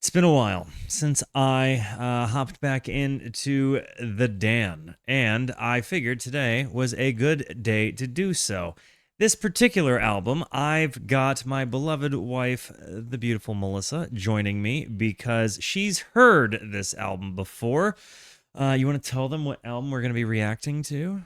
It's been a while since I hopped back into the Dan, and I figured today was a good day to do so. This particular album, I've got my beloved wife, the beautiful Melissa, joining me because she's heard this album before. You want to tell them what album we're going to be reacting to?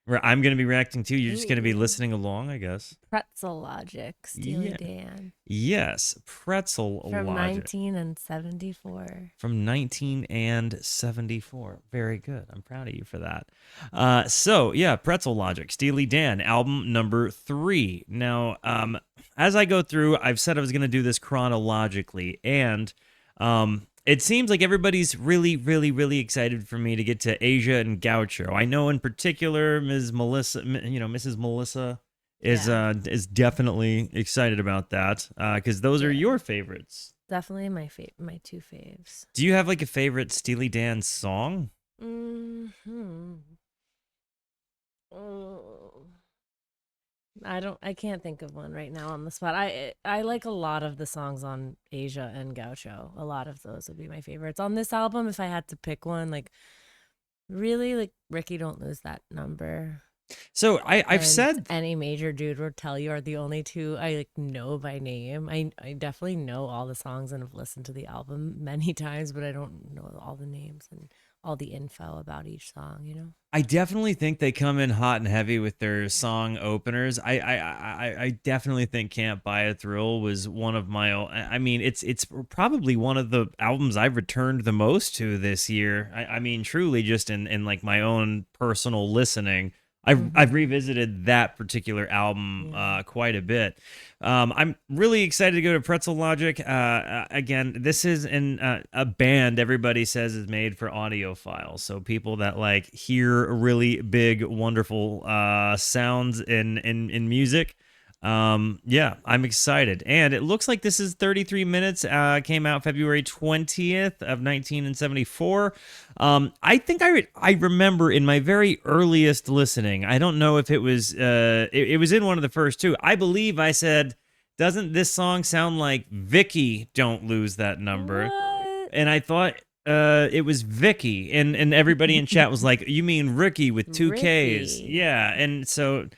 Or I'm going to be reacting to. You're just going to be Ooh, listening along, I guess. Pretzel Logic, Steely Yeah. Dan Yes, Pretzel from Logic. 1974. From 1974. Very good. I'm proud of you for that. So, Pretzel Logic, Steely Dan, album number 3. Now, as I go through, I've said I was going to do this chronologically, and it seems like everybody's really, really, really excited for me to get to Asia and Gaucho. I know in particular, Mrs. Melissa Yeah, is definitely excited about that because those are yeah, your favorites. definitely my two faves. Do you have like a favorite Steely Dan song? Hmm. Oh, I can't think of one right now on the spot. I like a lot of the songs on Asia and Gaucho. A lot of those would be my favorites on this album. If I had to pick one, like really, like Rikki, don't lose that number. So I've And said any major dude will tell you are the only two I like know by name. I definitely know all the songs and have listened to the album many times, but I don't know all the names and all the info about each song, you know? I definitely think they come in hot and heavy with their song openers. I definitely think "Can't Buy a Thrill" was one of my. I mean, it's probably one of the albums I've returned the most to this year. I mean, truly, just in like my own personal listening. I've Mm-hmm. revisited that particular album Yeah. quite a bit. I'm really excited to go to Pretzel Logic. Again, this is a band everybody says is made for audiophiles. So people that like hear really big, wonderful sounds in music. Yeah, I'm excited. And it looks like this is 33 minutes. Came out February 20th of 1974. I think I remember in my very earliest listening. I don't know if it was it was in one of the first two. I believe I said, "Doesn't this song sound like Vicky? Don't lose that number." What? And I thought it was Vicky, and everybody in chat was like, "You mean Ricky with two K's?" Rikki. Yeah, and so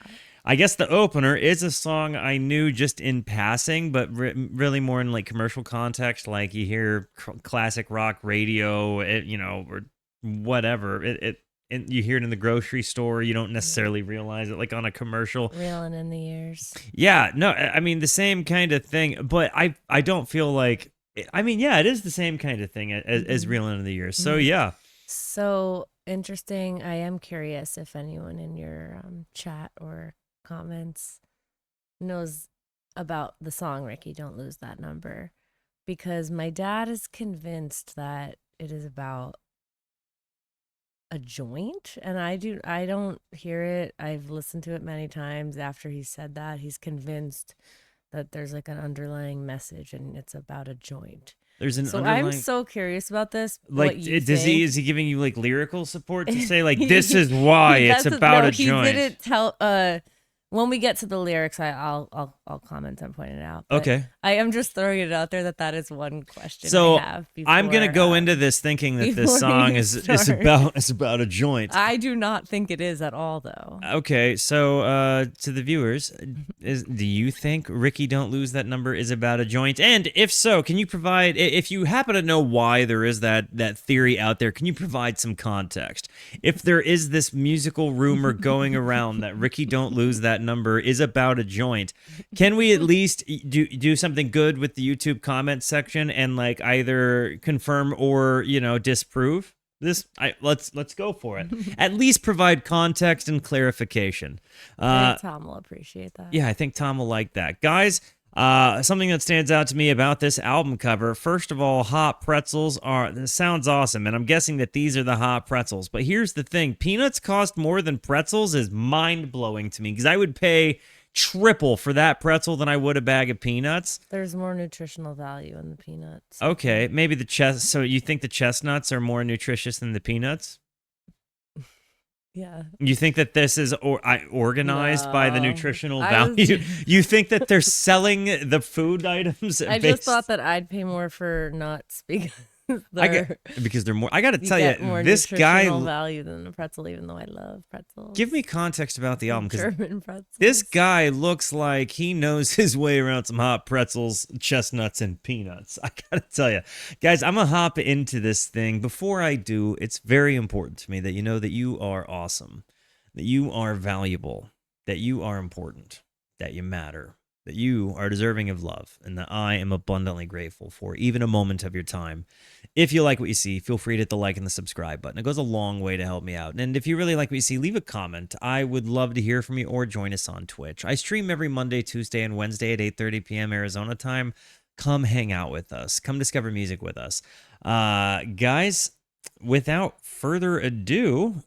I guess the opener is a song I knew just in passing, but really more in like commercial context, like you hear classic rock radio, or whatever. And you hear it in the grocery store. You don't Yeah. necessarily realize it, like on a commercial. Reeling in the years. Yeah, no, I mean the same kind of thing, but I don't feel like. I mean, yeah, it is the same kind of thing as Mm-hmm. Real End of the Year. So Mm-hmm. yeah, So interesting. I am curious if anyone in your chat or comments knows about the song Ricky Don't Lose That Number, because my dad is convinced that it is about a joint, and I don't hear it. I've listened to it many times. After he said that, he's convinced that there's like an underlying message and it's about a joint. there's an So I'm underlying. so curious about this, what Like, you does he think. is he giving you like lyrical support to say like this he, is why it's that's about no, a he joint? didn't tell when we get to the lyrics, I'll comment and point it out, but Okay. I am just throwing it out there that that is one question I So have I'm gonna before go into this thinking that this before song you is start. about is about a joint. I do not think it is at all, though. Okay, so to the viewers, do you think Ricky Don't Lose That Number is about a joint? And if so, can you provide if you happen to know why there is that theory out there, can you provide some context? If there is this musical rumor going around that Ricky Don't Lose That Number is about a joint, can we at least do something good with the YouTube comment section and like either confirm or, disprove? Let's go for it. At least provide context and clarification. I think Uh, Tom will appreciate that. yeah, I think Tom will like that, guys. Something that stands out to me about this album cover. First of all, hot pretzels are. This sounds awesome, and I'm guessing that these are the hot pretzels. But here's the thing: peanuts cost more than pretzels is mind blowing to me because I would pay triple for that pretzel than I would a bag of peanuts. There's more nutritional value in the peanuts, I Okay, think. maybe the chest. So you think the chestnuts are more nutritious than the peanuts? Yeah. You think that this is organized by the No. nutritional I was value? just, You think that they're selling the food items I just thought that I'd pay more for nuts because they're because they're more. I got to you tell get you, more this guy. nutritional value than a pretzel, even though I love pretzels. Give me context about the album, because German pretzels. this guy looks like he knows his way around some hot pretzels, chestnuts, and peanuts. I gotta tell you, guys, I'm gonna hop into this thing. Before I do, it's very important to me that you know that you are awesome, that you are valuable, that you are important, that you matter, that you are deserving of love, and that I am abundantly grateful for even a moment of your time. If you like what you see, feel free to hit the like and the subscribe button. It goes a long way to help me out. And if you really like what you see, leave a comment. I would love to hear from you, or join us on Twitch. I stream every Monday, Tuesday, and Wednesday at 8:30 p.m. Arizona time. Come hang out with us. Come discover music with us. Guys, without further ado,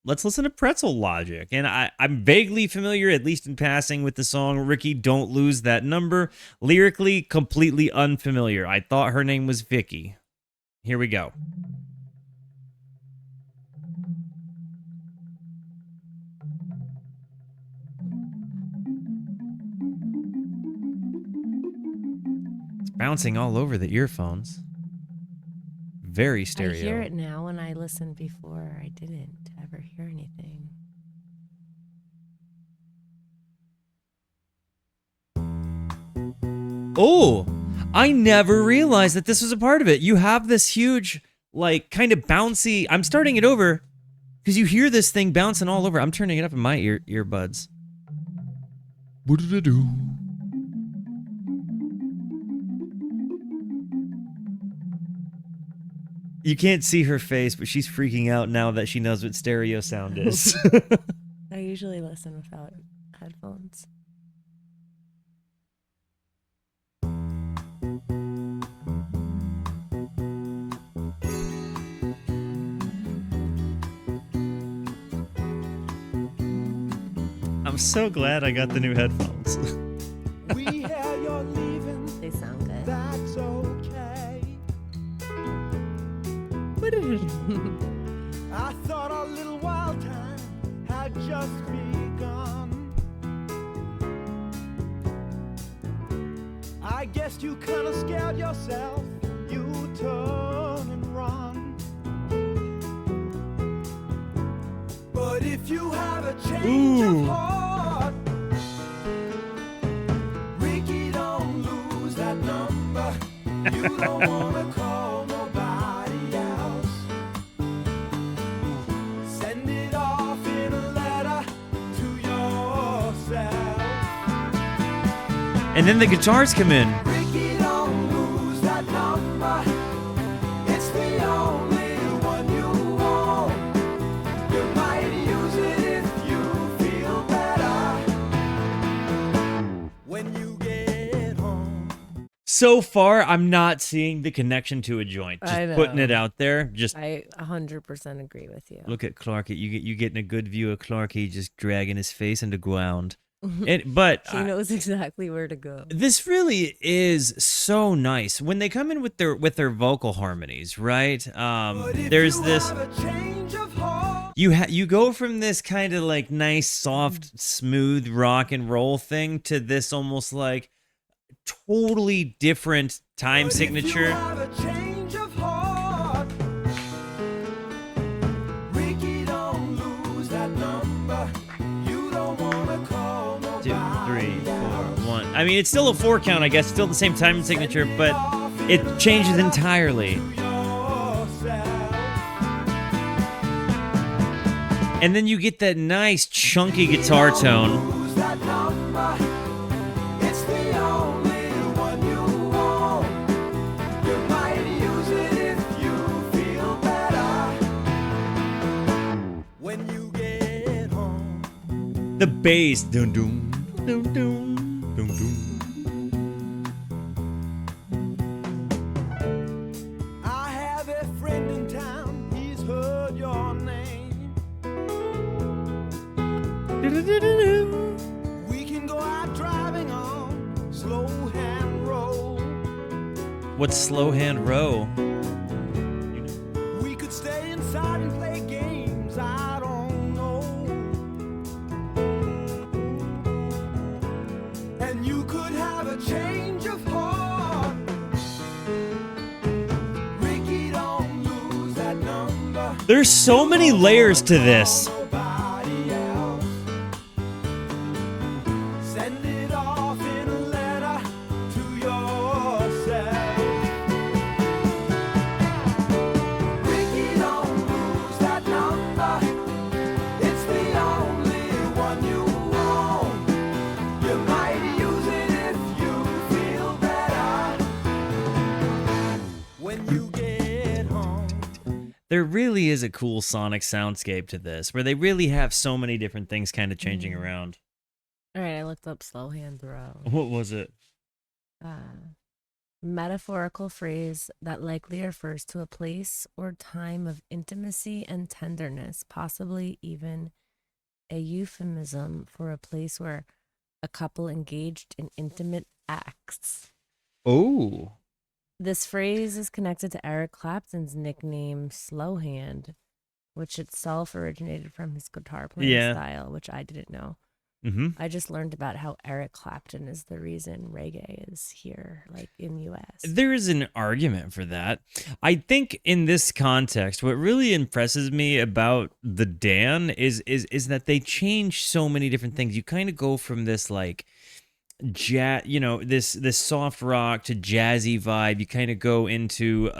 let's listen to Pretzel Logic. And I'm vaguely familiar, at least in passing, with the song Rikki, Don't Lose That Number. Lyrically, completely unfamiliar. I thought her name was Vicky. Here we go. It's bouncing all over the earphones. Very stereo. I hear it now. When I listened before, I didn't ever hear anything. Oh, I never realized that this was a part of it. You have this huge, like, kind of bouncy. I'm starting it over because you hear this thing bouncing all over. I'm turning it up in my earbuds. What did I do? You can't see her face, but she's freaking out now that she knows what stereo sound is. I usually listen without headphones. I'm so glad I got the new headphones. We hear you're leaving. They sound good. That's okay. I thought our little wild time had just begun. I guess you kinda scared yourself. You turn and run. But if you have a change Ooh. of heart, Rikki, don't lose that number. You don't wanna call nobody else. Send it off in a letter to yourself. And then the guitars come in. Rikki, don't lose that number. It's the only one you want. You might use it if you feel better when you get home. So far, I'm not seeing the connection to a joint. Just I know. putting it out there. Just I 100% agree with you. look at Clarky. You getting a good view of Clarky just dragging his face into ground. But She knows exactly where to go. this really is so nice when they come in with their vocal harmonies, right? But if There's you this. have a change of heart, You go from this kind of like nice, soft, smooth rock and roll thing to this almost like totally different time but if you signature. have a change of heart, Rikki, don't lose that number. You don't wanna call 2, nobody 3, 4, else. 1. I mean, it's still a 4 count, I guess, still the same time signature, but it changes entirely. And then you get that nice chunky guitar tone. Lose that number. It's the only one you want. You might use it if you feel better when you get home. The bass. Dun, dun, dun, dun, dun, dun. I have a friend in town. He's heard your name. We can go out driving on slow hand road. What's slow hand row? We could stay inside and play games. I don't know There's so many layers to this. Nobody else. Send it off in a letter to yourself. Rikki, don't lose that number. It's the only one you own. You might use it if you feel better when you get home. There really is a cool sonic soundscape to this, where they really have so many different things kind of changing around. All right, I looked up slow hand throw. What was it? Metaphorical phrase that likely refers to a place or time of intimacy and tenderness, possibly even a euphemism for a place where a couple engaged in intimate acts. Oh. This phrase is connected to Eric Clapton's nickname Slow Hand, which itself originated from his guitar playing style, which I didn't know. Mm-hmm. I just learned about how Eric Clapton is the reason reggae is here, like in US. There is an argument for that. I think in this context, what really impresses me about the Dan is that they change so many different things. You kind of go from this like jazz, this soft rock to jazzy vibe. You kind of go into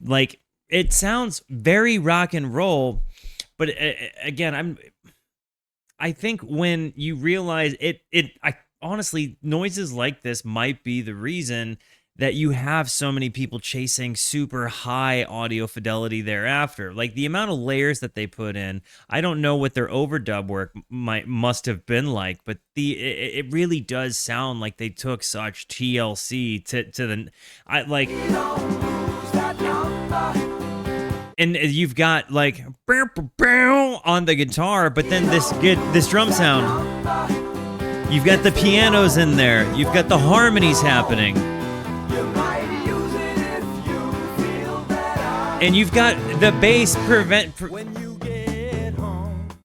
like it sounds very rock and roll, but again, I think when you realize I honestly, noises like this might be the reason that you have so many people chasing super high audio fidelity thereafter. Like the amount of layers that they put in, I don't know what their overdub work must have been like, but it really does sound like they took such TLC to the and you've got like on the guitar, but then this drum sound. You've got the pianos in there. You've got the harmonies happening. And you've got the bass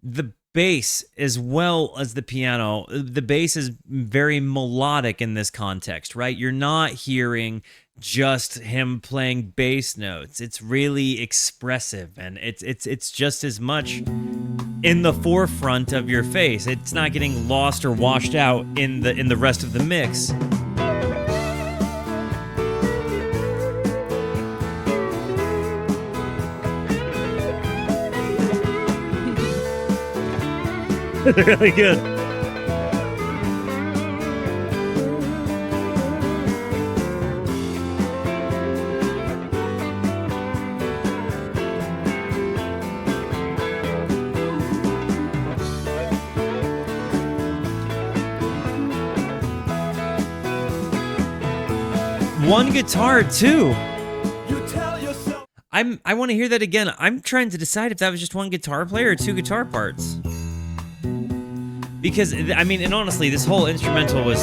the bass as well as the piano. The bass is very melodic in this context, right? You're not hearing just him playing bass notes. It's really expressive, and it's just as much in the forefront of your face. It's not getting lost or washed out in the rest of the mix. Really good. One guitar too. I want to hear that again. I'm trying to decide if that was just one guitar player or two guitar parts. Because, I mean, and honestly, this whole instrumental was...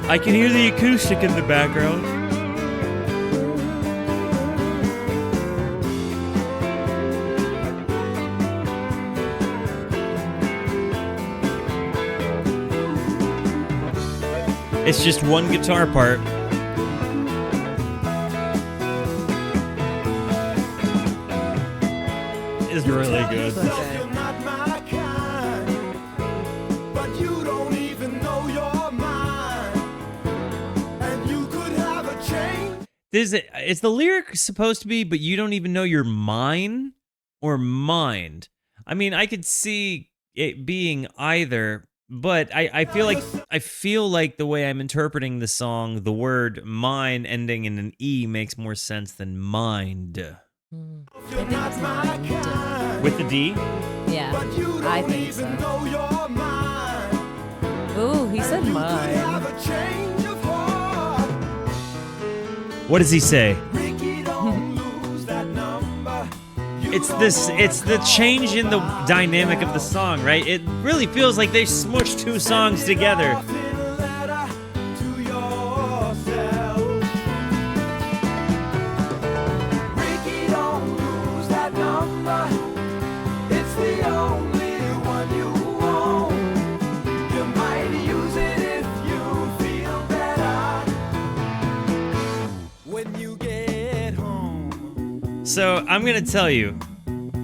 I can hear the acoustic in the background. It's just one guitar part. It's really good. Is the lyric supposed to be, but you don't even know you're mine or mind? I mean, I could see it being either, but I feel like the way I'm interpreting the song, the word mine ending in an E makes more sense than mind. I think it's mind. With the D? Yeah, I think so. Ooh, he said mine. What does he say? It's the change in the dynamic of the song, right? It really feels like they smushed two songs together. So I'm gonna tell you,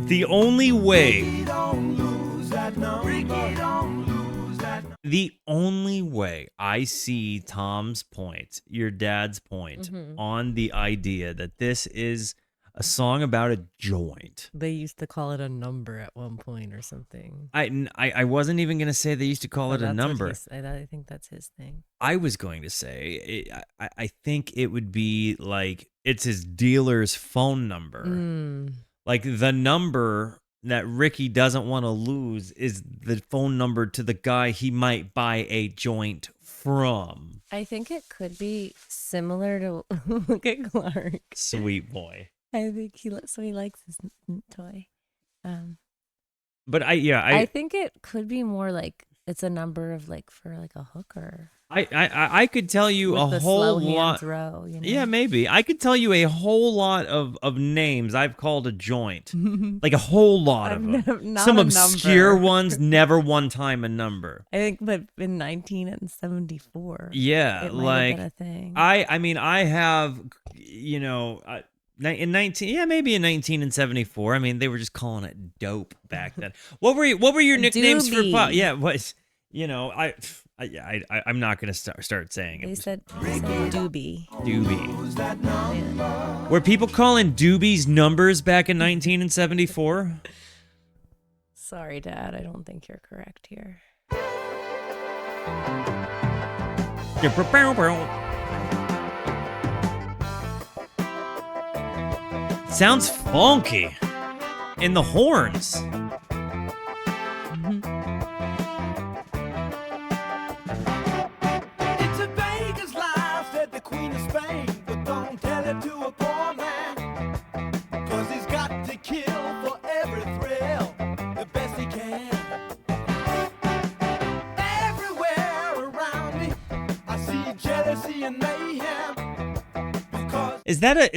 the only way, Ricky, don't lose that number. Ricky, don't lose that number. the only way I see Tom's point, your dad's point, on the idea that this is a song about a joint. They used to call it a number at one point or something. I wasn't even gonna say they used to call it a That's what number. I think that's his thing. I was going to say, I think it would be like it's his dealer's phone number. Like the number that Rikki doesn't want to lose is the phone number to the guy he might buy a joint from. I think it could be similar to look at Clark. Sweet boy. I think he likes his toy. But I think it could be more like it's a number of like for like a hooker. I could tell you With a the whole slow lot. hands row, you know? Yeah, maybe. I could tell you a whole lot of names I've called a joint. Like a whole lot of them. Not Some a obscure number. ones, never one time a number. I think, but in 1974, Yeah, it might like have been a thing. I mean, I have, you know, in 1974. I mean, they were just calling it dope back then. What were your nicknames for pop? Doobie. Yeah, what? You know, I'm not gonna start saying They it. said doobie. Doobie. Yeah. Were people calling doobies numbers back in 1974? Sorry, Dad. I don't think you're correct here. Sounds funky. In the horns. It's a Vegas lie, said the Queen of Spain, but don't tell it to a poor man, 'cause he's got to kill for every thrill the best he can. Everywhere around me, I see jealousy and mayhem, because Is that a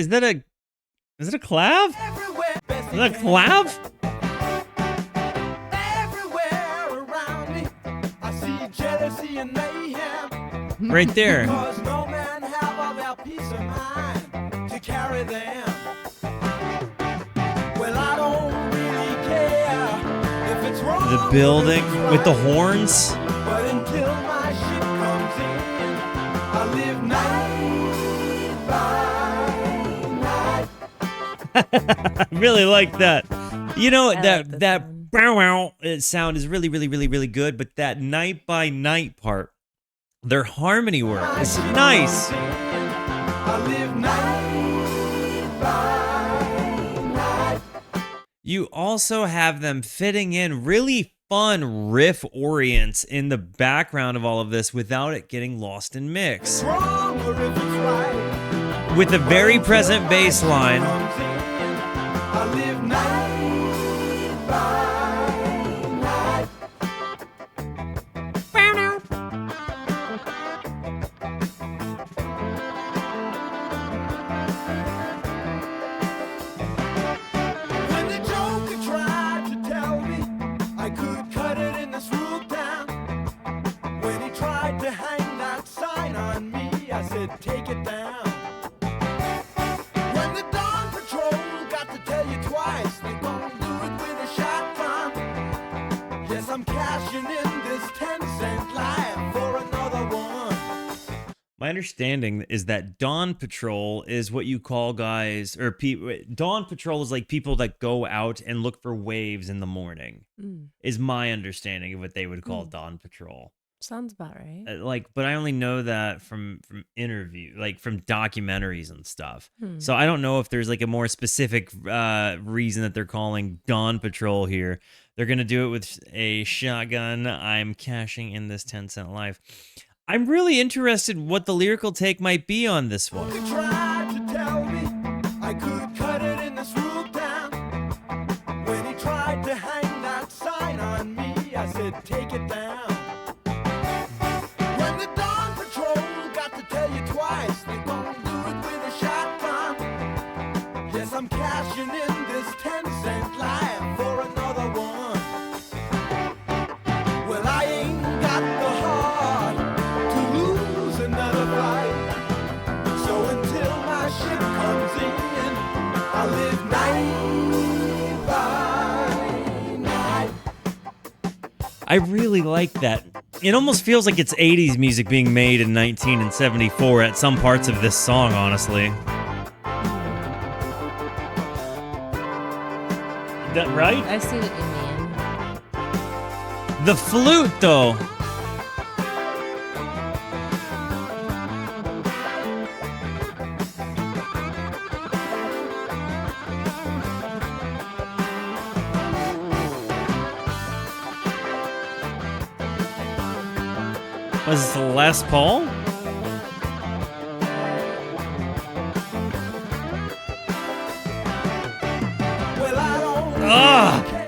clav? everywhere best Is he that a can. clav? Everywhere around me, I see jealousy and mayhem. Right there. Cause no man have all their peace of mind to carry them. Well, I don't really care if it's wrong. The or building if it's with the right. horns. But until my ship comes in, I live night by night. I really like that. You know, I that like this that one. bow wow sound is really, really, really, really good, but that night by night part, their harmony work is nice. I live night by night. You also have them fitting in really fun riff orients in the background of all of this without it getting lost in mix. Wrong or if it's right. With a very present bass line. I live night by night. When the Joker tried to tell me I could cut it in this rude town, when he tried to hang that sign on me, I said, take it down. When the Dawn Patrol got to tell you twice, they gon' do it with a shotgun. Yes, I'm cashing in this 10-cent life for another one. My understanding is that Dawn Patrol is what you call guys, or Dawn Patrol is like people that go out and look for waves in the morning, is my understanding of what they would call Dawn Patrol. Sounds about right. But I only know that from interview, like from documentaries and stuff. So I don't know if there's like a more specific reason that they're calling Dawn Patrol here. They're gonna do it with a shotgun. I'm cashing in this 10-cent life. I'm really interested what the lyrical take might be on this one. He tried to tell me I could cut it in this rude town. When he tried to hang that sign on me, I said, take it down. When the Dawn Patrol got to tell you twice, they gon' do it with a shotgun. Yes, I'm cashing in this 10-cent life for another one. Well, I ain't got the heart to lose another fight. So until my ship comes in, I live night I really like that. It almost feels like it's 80s music being made in 1974 at some parts of this song, honestly. That right? I see what you mean. The flute, though. Was this Les Paul?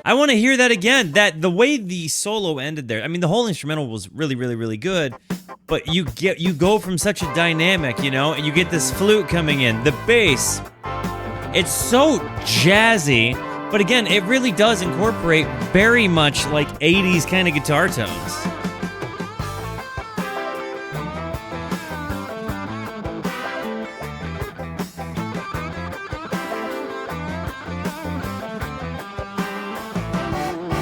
I want to hear that again. That the way the solo ended there. I mean, the whole instrumental was really, really, really good. But you go from such a dynamic, you know, and you get this flute coming in. The bass, it's so jazzy. But again, it really does incorporate very much like 80s kind of guitar tones.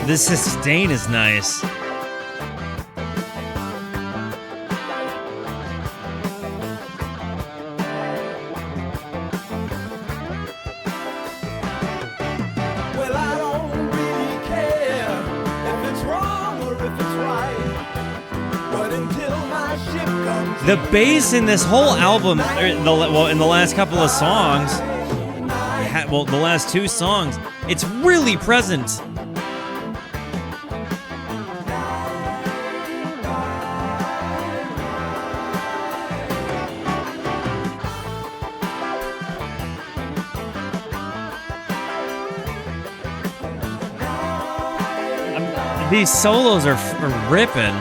The sustain is nice. Well, I don't really care if it's wrong or if it's right. But until my ship comes The bass in this whole album, in the last couple of songs, the last two songs, it's really present. These solos are ripping.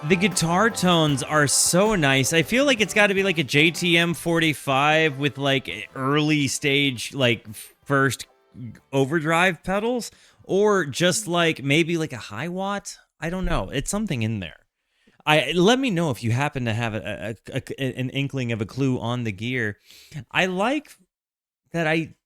The guitar tones are so nice. I feel like it's got to be like a JTM 45 with like early stage, like first overdrive pedals, or just like maybe like a high watt. I don't know. It's something in there. Let me know if you happen to have an inkling of a clue on the gear. I like that I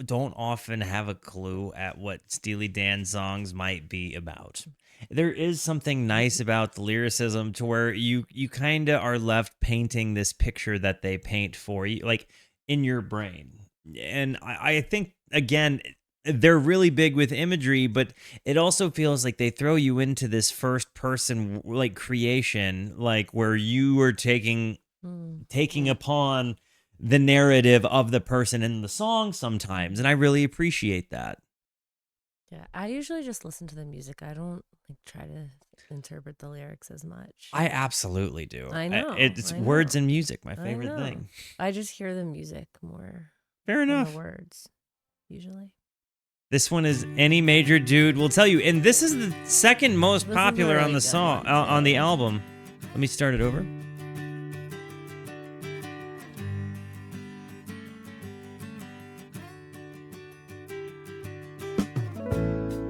don't often have a clue at what Steely Dan songs might be about. There is something nice about the lyricism to where you kind of are left painting this picture that they paint for you, like in your brain. And I think, again, they're really big with imagery, but it also feels like they throw you into this first person like creation, like where you are taking upon the narrative of the person in the song sometimes. And I really appreciate that. Yeah, I usually just listen to the music. I don't like try to interpret the lyrics as much. I absolutely do. I know. It's I words know. and music, my I favorite know. thing. I just hear the music more Fair than enough. the words, usually. This one is Any Major Dude Will Tell You, and this is the second most This is popular a on really the good song one, on the too. album. Let me start it over.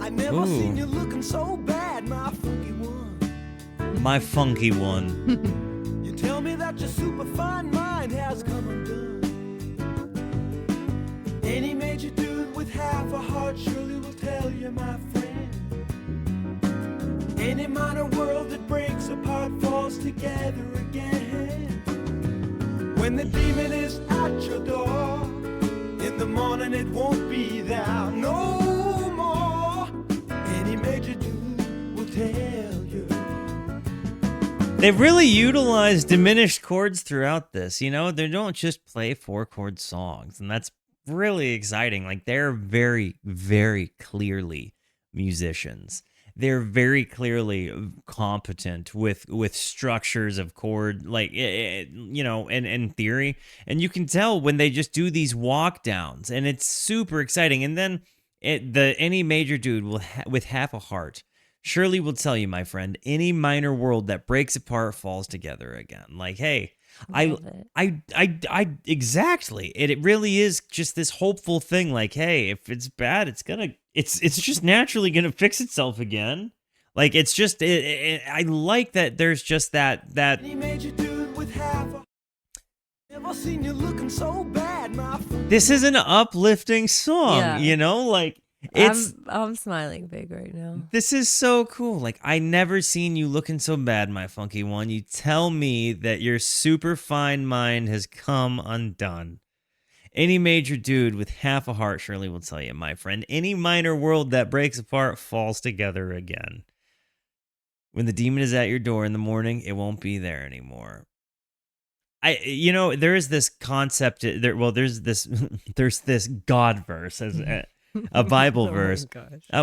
I never Ooh. seen you looking so bad, my funky one. My funky one. You tell me that your super fine mind has come undone. Any major dude with half a heart surely will tell you, my friend. Any minor world that breaks apart falls together again. When the demon is at your door, in the morning it won't be there no more. Any major dude will tell you. They really utilize diminished chords throughout this. You know, they don't just play 4-chord songs, and that's really exciting. Like, they're very, very clearly musicians. They're very clearly competent with structures of chord, like, you know, and in theory. And you can tell when they just do these walk downs, and it's super exciting. And then any major dude with half a heart surely will tell you, my friend, any minor world that breaks apart falls together again. Like, hey, Love it. I exactly. It really is just this hopeful thing. Like, hey, if it's bad, it's just naturally gonna fix itself again. Like, it's just, I like that. There's just that. He made you do it with half a. Never seen you looking so bad, my friend. This is an uplifting song, Yeah. you know. Like, it's. I'm smiling big right now. This is so cool. Like, I never seen you looking so bad, my funky one. You tell me that your super fine mind has come undone. Any major dude with half a heart surely will tell you, my friend. Any minor world that breaks apart falls together again. When the demon is at your door in the morning, it won't be there anymore. There is this concept there. Well, there's this God verse as a Bible verse.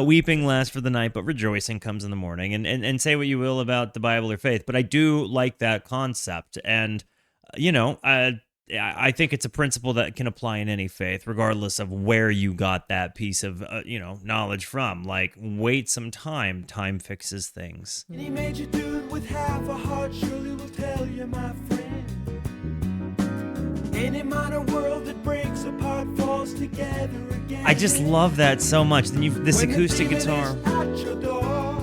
Weeping lasts for the night, but rejoicing comes in the morning. And say what you will about the Bible or faith, but I do like that concept. And I think it's a principle that can apply in any faith, regardless of where you got that piece of knowledge from. Like, wait some time. Time fixes things. And he made you do it with half a heart, surely will tell you, my friend. Any minor world that breaks apart falls together again. I just love that so much. Then this acoustic guitar. At your door,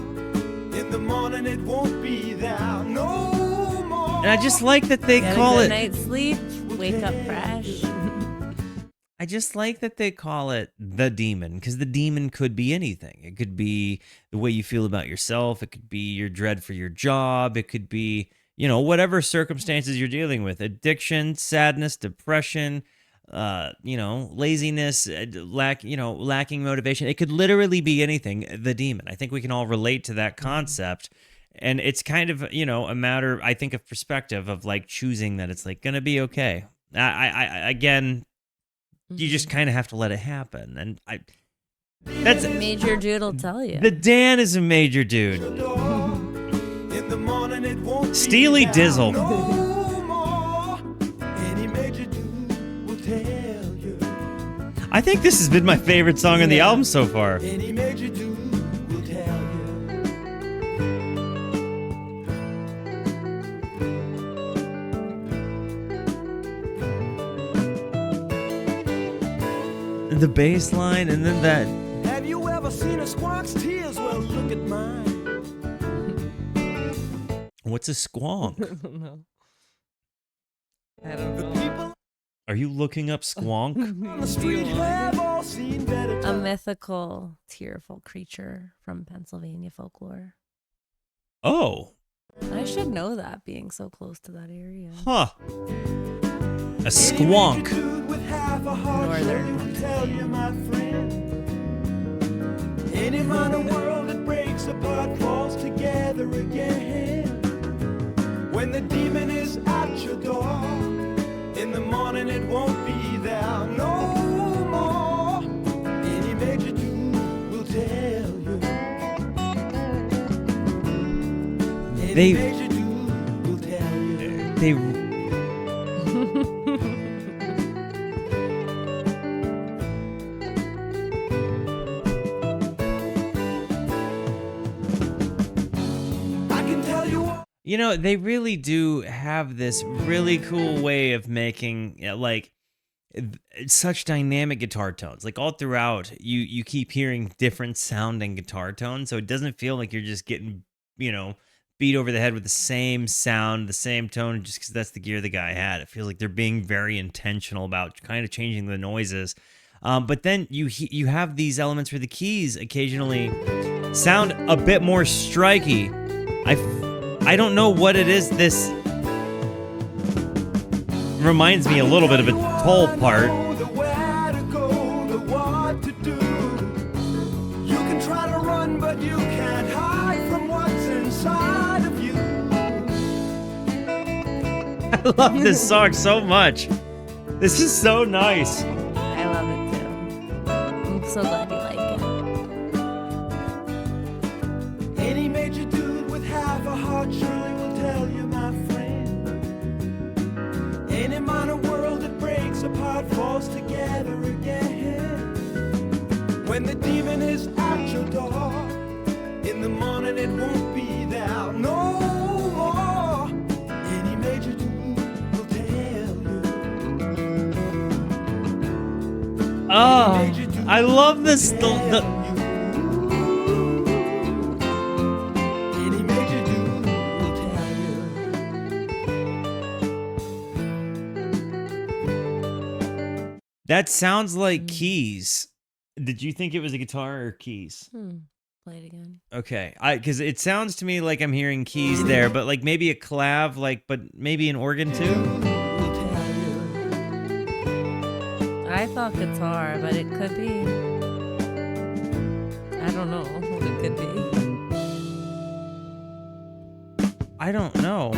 in the morning it won't be there no more. And I just like that they Get call a good it. night's sleep. Wake up fresh. I just like that they call it the demon, because the demon could be anything. It could be the way you feel about yourself. It could be your dread for your job. It could be, whatever circumstances you're dealing with. Addiction, sadness, depression, laziness, lacking motivation. It could literally be anything, the demon. I think we can all relate to that concept. And it's kind of, a matter, I think, of perspective of like choosing that it's like going to be okay. Again, you just kind of have to let it happen. And that's a major dude will tell you. The Dan is a major dude. In the morning it won't Steely be there Dizzle. no more. Any major dude will tell you. I think this has been my favorite song on the album so far. Any major dude will tell you. The bass line and then that. Have you ever seen a squawk's tears? Well, look at mine. What's a squonk? I don't The know. people Are you looking up squonk? on the street have all seen better A times. mythical, tearful creature from Pennsylvania folklore. Oh, I should know that, being so close to that area. huh. A Any squonk. major dude with half a heart Northern surely will tell you, my friend. Any minor world that breaks apart falls together again. When the demon is at your door, in the morning it won't be there no more. Any major dude will tell you. Any They- major dude will tell you. They. I can tell you what. They really do have this really cool way of making such dynamic guitar tones. Like, all throughout, you keep hearing different sounding guitar tones, so it doesn't feel like you're just getting, beat over the head with the same sound, the same tone, just because that's the gear the guy had. It feels like they're being very intentional about kind of changing the noises. But then you have these elements where the keys occasionally sound a bit more striky. I don't know what it is. This reminds me a little bit of a Toll part. The where to go, the what to do. You can try to run, but you can't hide from what's inside of you. I love this song so much. This is so nice. I love it too. I'm so glad you like it. Any major dude with half a heart surely will tell you, my friend. Any minor world that breaks apart falls together again. When the demon is at your door, in the morning it won't be there no more. Any major dude will Oh, I love this. Any major dude will tell you. That sounds like keys. Did you think it was a guitar or keys? Play it again. Okay, because it sounds to me like I'm hearing keys there, but like maybe a clav, like, but maybe an organ too. I thought guitar, but it could be. I don't know. It could be. I don't know.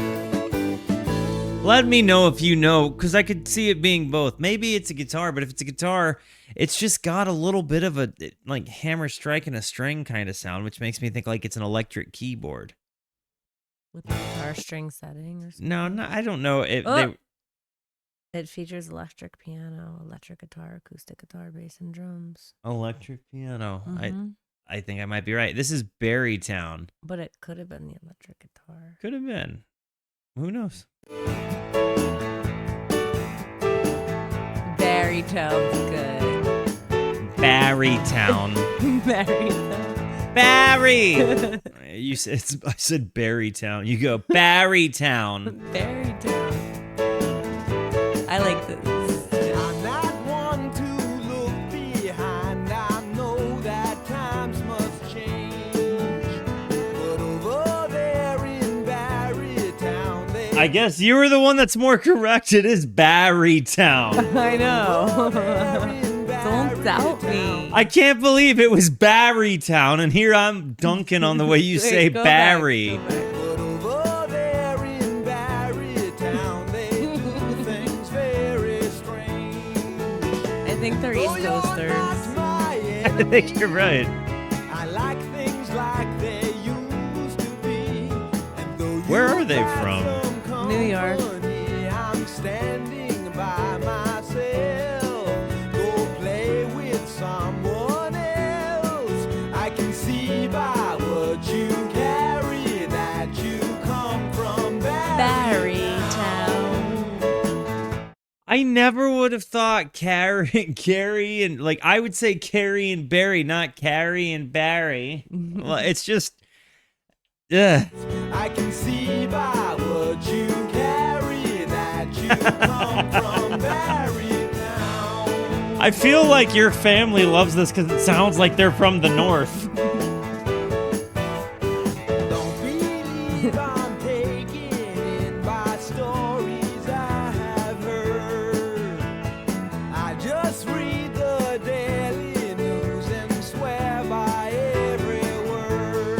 Let me know if you know, because I could see it being both. Maybe it's a guitar, but if it's a guitar, it's just got a little bit of a like hammer striking a string kind of sound, which makes me think like it's an electric keyboard. With the guitar string setting or something. No, I don't know. It features electric piano, electric guitar, acoustic guitar, bass, and drums. Electric piano. Mhm. I think I might be right. This is Barrytown. But it could have been the electric guitar. Could have been. Who knows? Barrytown's good. Barrytown. Barrytown. Barry. I said Barrytown. You go Barrytown. Barrytown. I like this. I'm not one to look behind. I know that times must change. But over there in Barrytown, I guess you were the one that's more correct. It is Barrytown. I know. Don't doubt me. I can't believe it was Barrytown, and here I'm dunking on the way you say Go Barry. back, go back. But over there in Barrytown, they do things very strange. I think they're East Coasters. I think you're right. I like things like they used to be. And though you Where are they got from? some New York. company, I'm standing by myself. Go play with someone else. I can see by what you carry that you come from Barrytown. I never would have thought Carrie and like I would say Carrie and Barry, not Carrie and Barry. Well, it's just, ugh. I can see by what you carry that you come from Barrytown. I feel like your family loves this because it sounds like they're from the north. Don't believe I'm taken in by stories I have heard. I just read the daily news and swear by every word.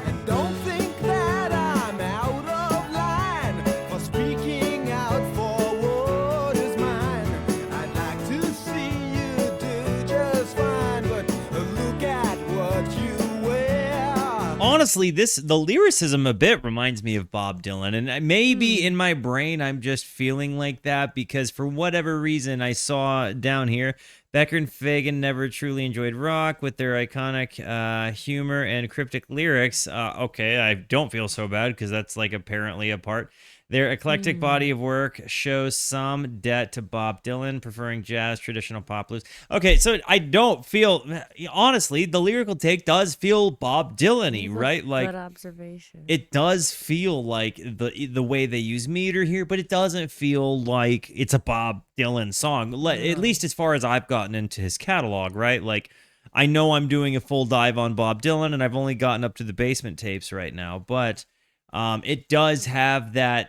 And don't think that I'm out of line for speaking out for what is mine. I'd like to see you do just fine, but look at what you wear. Honestly, the lyricism a bit reminds me of Bob Dylan, and maybe in my brain I'm just feeling like that because for whatever reason I saw down here, Becker and Fagan never truly enjoyed rock with their iconic humor and cryptic lyrics. Okay, I don't feel so bad because that's like apparently a part. Their eclectic body of work shows some debt to Bob Dylan, preferring jazz, traditional pop, blues. Okay, so I don't feel, honestly, the lyrical take does feel Bob Dylan-y, right? Like, Good observation. it does feel like the way they use meter here, but it doesn't feel like it's a Bob Dylan song, at least as far as I've gotten into his catalog, right? Like, I know I'm doing a full dive on Bob Dylan, and I've only gotten up to the basement tapes right now, but it does have that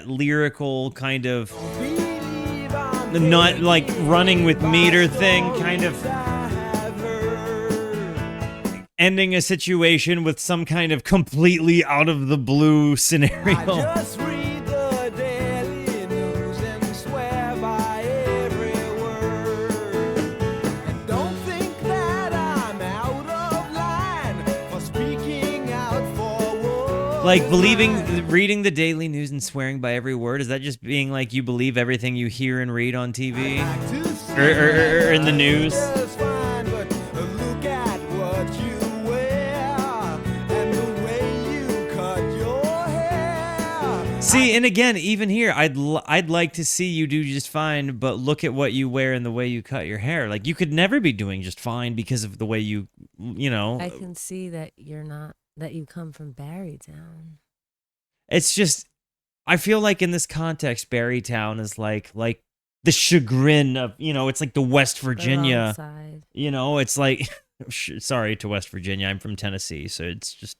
lyrical kind of not like running with meter thing, kind of ending a situation with some kind of completely out of the blue scenario. I just read the daily news and swear by every word. And don't think that I'm out of line for speaking out for what. Like reading the daily news and swearing by every word, is that just being like you believe everything you hear and read on TV or in the news? Just fine, but look at what you wear and the way you cut your hair. See, and again, even here, I'd like to see you do just fine, but look at what you wear and the way you cut your hair. Like, you could never be doing just fine because of the way you know. I can see that you're not, that you come from Barrytown. It's just, I feel like in this context, Barrytown is like the chagrin of, it's like the West The wrong Virginia. side. It's like, sorry to West Virginia. I'm from Tennessee, so it's just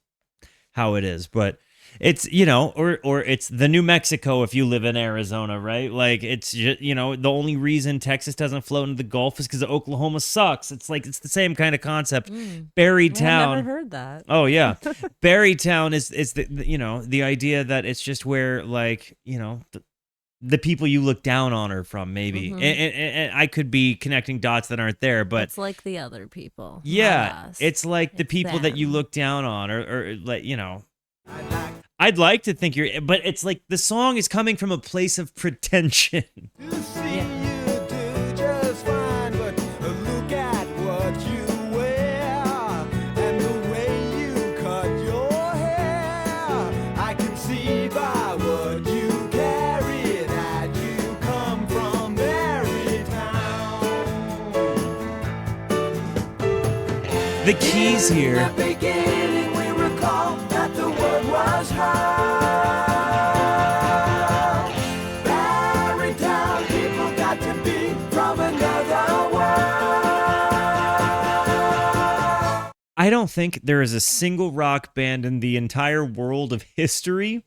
how it is. But it's, or it's the New Mexico if you live in Arizona, right? Like, it's just, the only reason Texas doesn't float into the Gulf is because Oklahoma sucks. It's like, it's the same kind of concept. Barrytown. I've never heard that. Oh yeah, Barrytown is the idea that it's just where, like, the people you look down on are from, maybe. And I could be connecting dots that aren't there, but It's like the other people. yeah, not us. it's like the It's people that you them. look down on, or like, I'd like to think but it's like the song is coming from a place of pretension. You see, you do just fine, but look at what you wear and the way you cut your hair. I can see by what you carry that you come from Barrytown. The keys here. In the beginning, we recall that the word was heard. Barrytown people got to be from another world. I don't think there is a single rock band in the entire world of history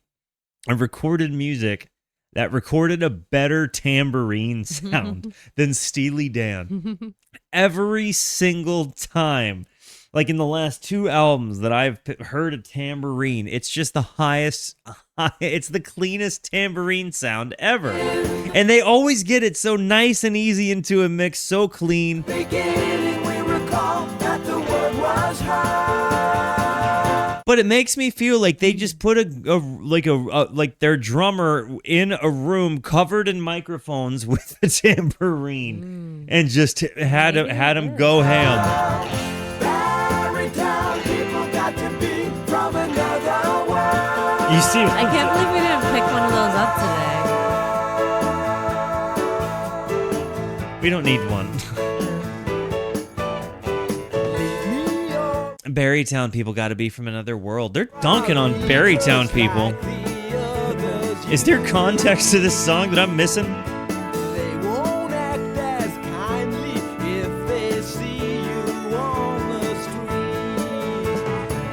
of recorded music that recorded a better tambourine sound than Steely Dan. Every single time. Like, in the last 2 albums that I've heard a tambourine, it's just the highest, it's the cleanest tambourine sound ever. And they always get it so nice and easy into a mix, so clean. Beginning, we recall that the word was heard. But it makes me feel like they just put like their drummer in a room covered in microphones with a tambourine and just had him go ham. Barrytown people got to be from another world. You see, I can't believe we didn't pick one of those up today. we don't need one. Leave me on Barrytown people got to be from another world. They're dunking on Barrytown people. the others. Is there context to this song that I'm missing? They won't act as kindly if they see you on the street.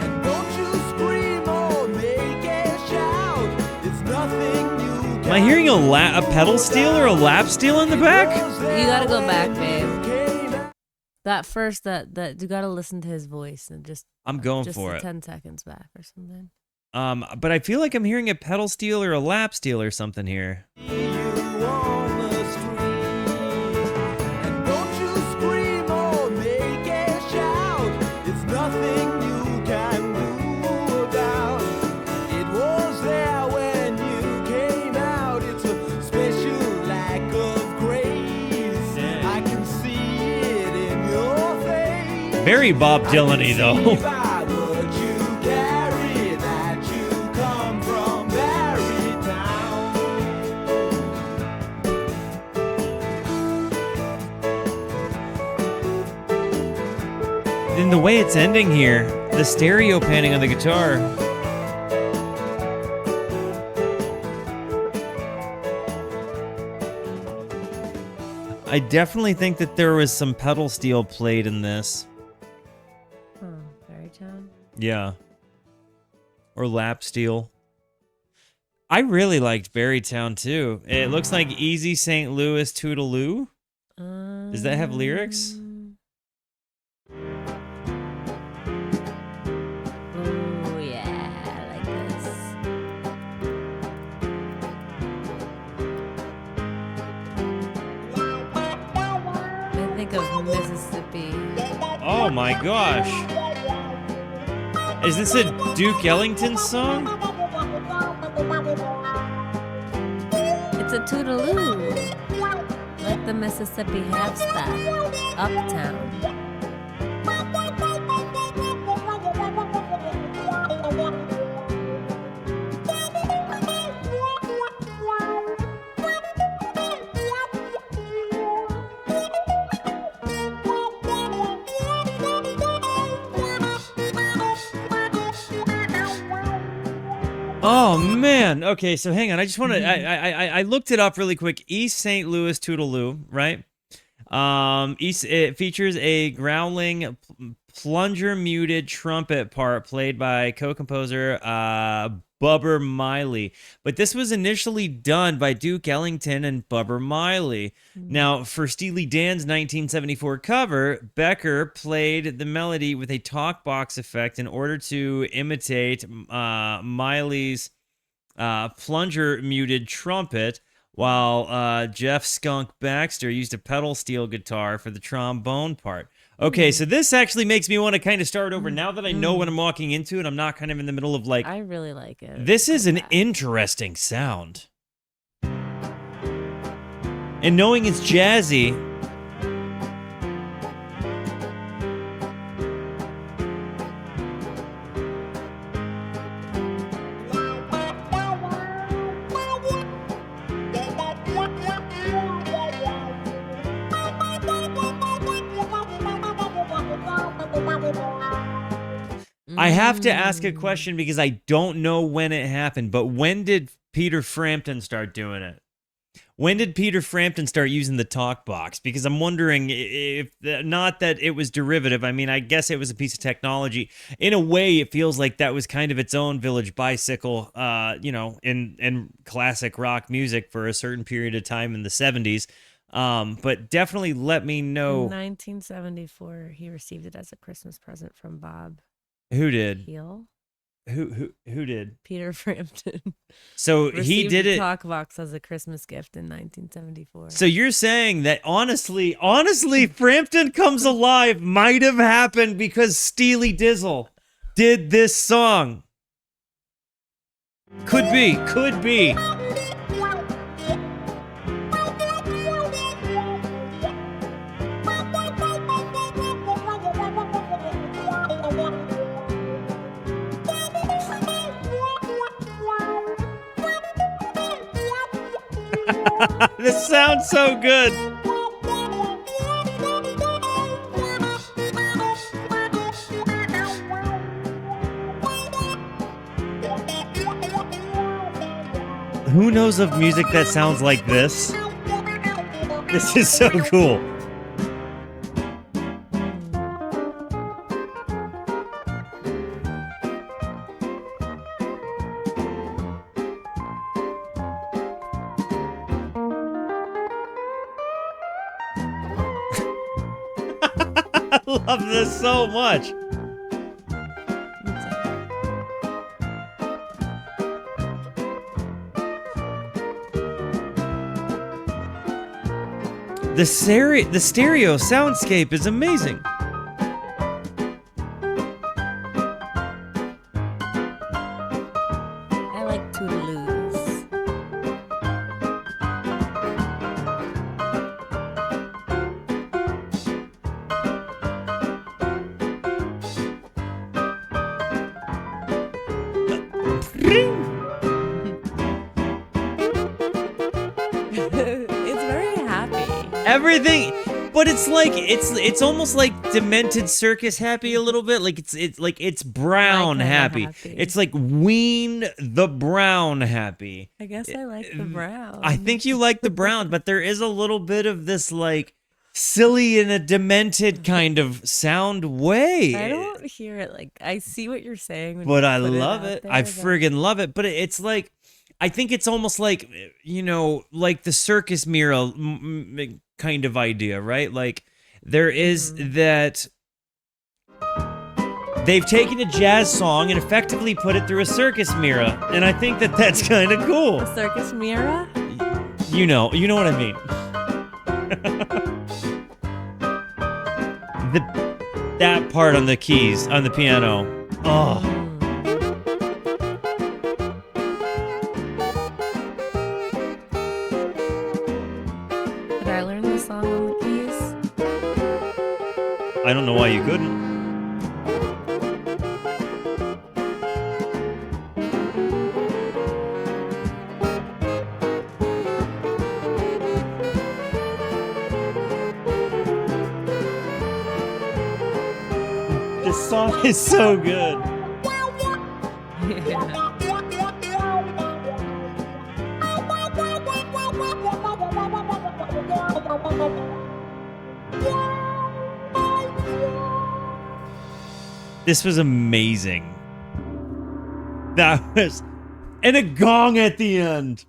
And don't you scream or make a shout. It's nothing you Am I hearing a pedal steel or a lap steel in the back? You gotta go back, babe. That first, that you gotta listen to his voice and just I'm going just for the it. 10 seconds back or something. But I feel like I'm hearing a pedal steel or a lap steel or something here. You on the street. And don't you scream or make a shout. It's nothing you can do about. It was there when you came out. It's a special lack of grace. I can see it in your face. Very Bob Dylan-y, though. By what you carry that you come from Barrytown. In the way it's ending here, the stereo panning on the guitar. I definitely think that there was some pedal steel played in this. Oh, Barrytown. Yeah. Or lap steel. I really liked Barrytown too. It looks like Easy St. Louis Toodle-Oo. Does that have lyrics? Oh yeah, I like this. I think of Mississippi. Oh my gosh. Is this a Duke Ellington song? It's a Toodle-Oo. Like the Mississippi half step. Uptown. Oh man. Okay, so hang on. I just want to. Mm-hmm. I looked it up really quick. East St. Louis Toodle-Oo, right? It features a growling plunger muted trumpet part played by co-composer Bubber Miley. But this was initially done by Duke Ellington and Bubber Miley. Now, for Steely Dan's 1974 cover, Becker played the melody with a talk box effect in order to imitate Miley's plunger muted trumpet, while Jeff Skunk Baxter used a pedal steel guitar for the trombone part. Okay, so this actually makes me want to kind of start over now that I know what I'm walking into and I'm not kind of in the middle of like, I really like it. this is Go an back. interesting sound. And knowing it's jazzy, I have to ask a question because I don't know when it happened, but when did Peter Frampton start doing it? When did Peter Frampton start using the talk box? Because I'm wondering if, not that it was derivative. I mean, I guess it was a piece of technology. In a way, it feels like that was kind of its own village bicycle, in classic rock music for a certain period of time in the 70s. But definitely let me In know 1974, he received it as a Christmas present from Bob who did. Heel. Who did? Peter Frampton. So he Received did the it. talk box as a Christmas gift in 1974. So you're saying that honestly, Frampton Comes Alive might have happened because Steely Dizzle did this song. Could be. This sounds so good. Who knows of music that sounds like this? This is so cool. I love this so much. The stereo soundscape is amazing. I like Toodle-Oos. It's very happy. Everything, but it's like it's almost like Demented Circus happy a little bit. Like it's brown kinda happy. happy. It's like Ween the Brown happy. I guess I like the brown. I think you like the brown, but there is a little bit of this like silly in a demented kind of sound way. I don't hear it like I see what you're saying, when But you I put love out it. there, I but- friggin' love it. But it's like, I think it's almost like, like the circus mirror kind of idea, right? Like there is that they've taken a jazz song and effectively put it through a circus mirror, and I think that that's kind of cool. The Circus Mira? You know what I mean. That part on the keys on the piano. Oh. Could I learn the song on the keys? I don't know why you couldn't. This song is so good. Yeah. This was amazing. That was, and a gong at the end.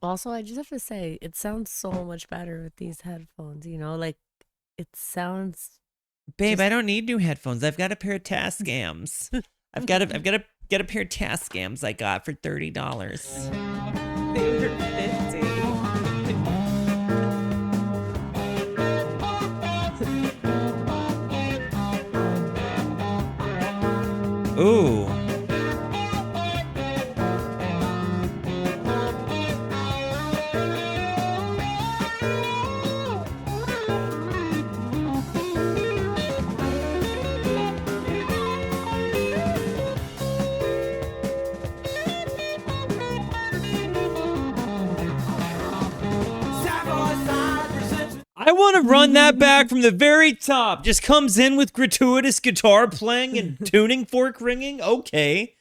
Also, I just have to say, it sounds so much better with these headphones, you know, like it sounds. Babe, I don't need new headphones. I've got a pair of Tascams. I've got a pair of Tascams I got for $30. They were 50. Ooh. I want to run that back from the very top. Just comes in with gratuitous guitar playing and tuning fork ringing. Okay.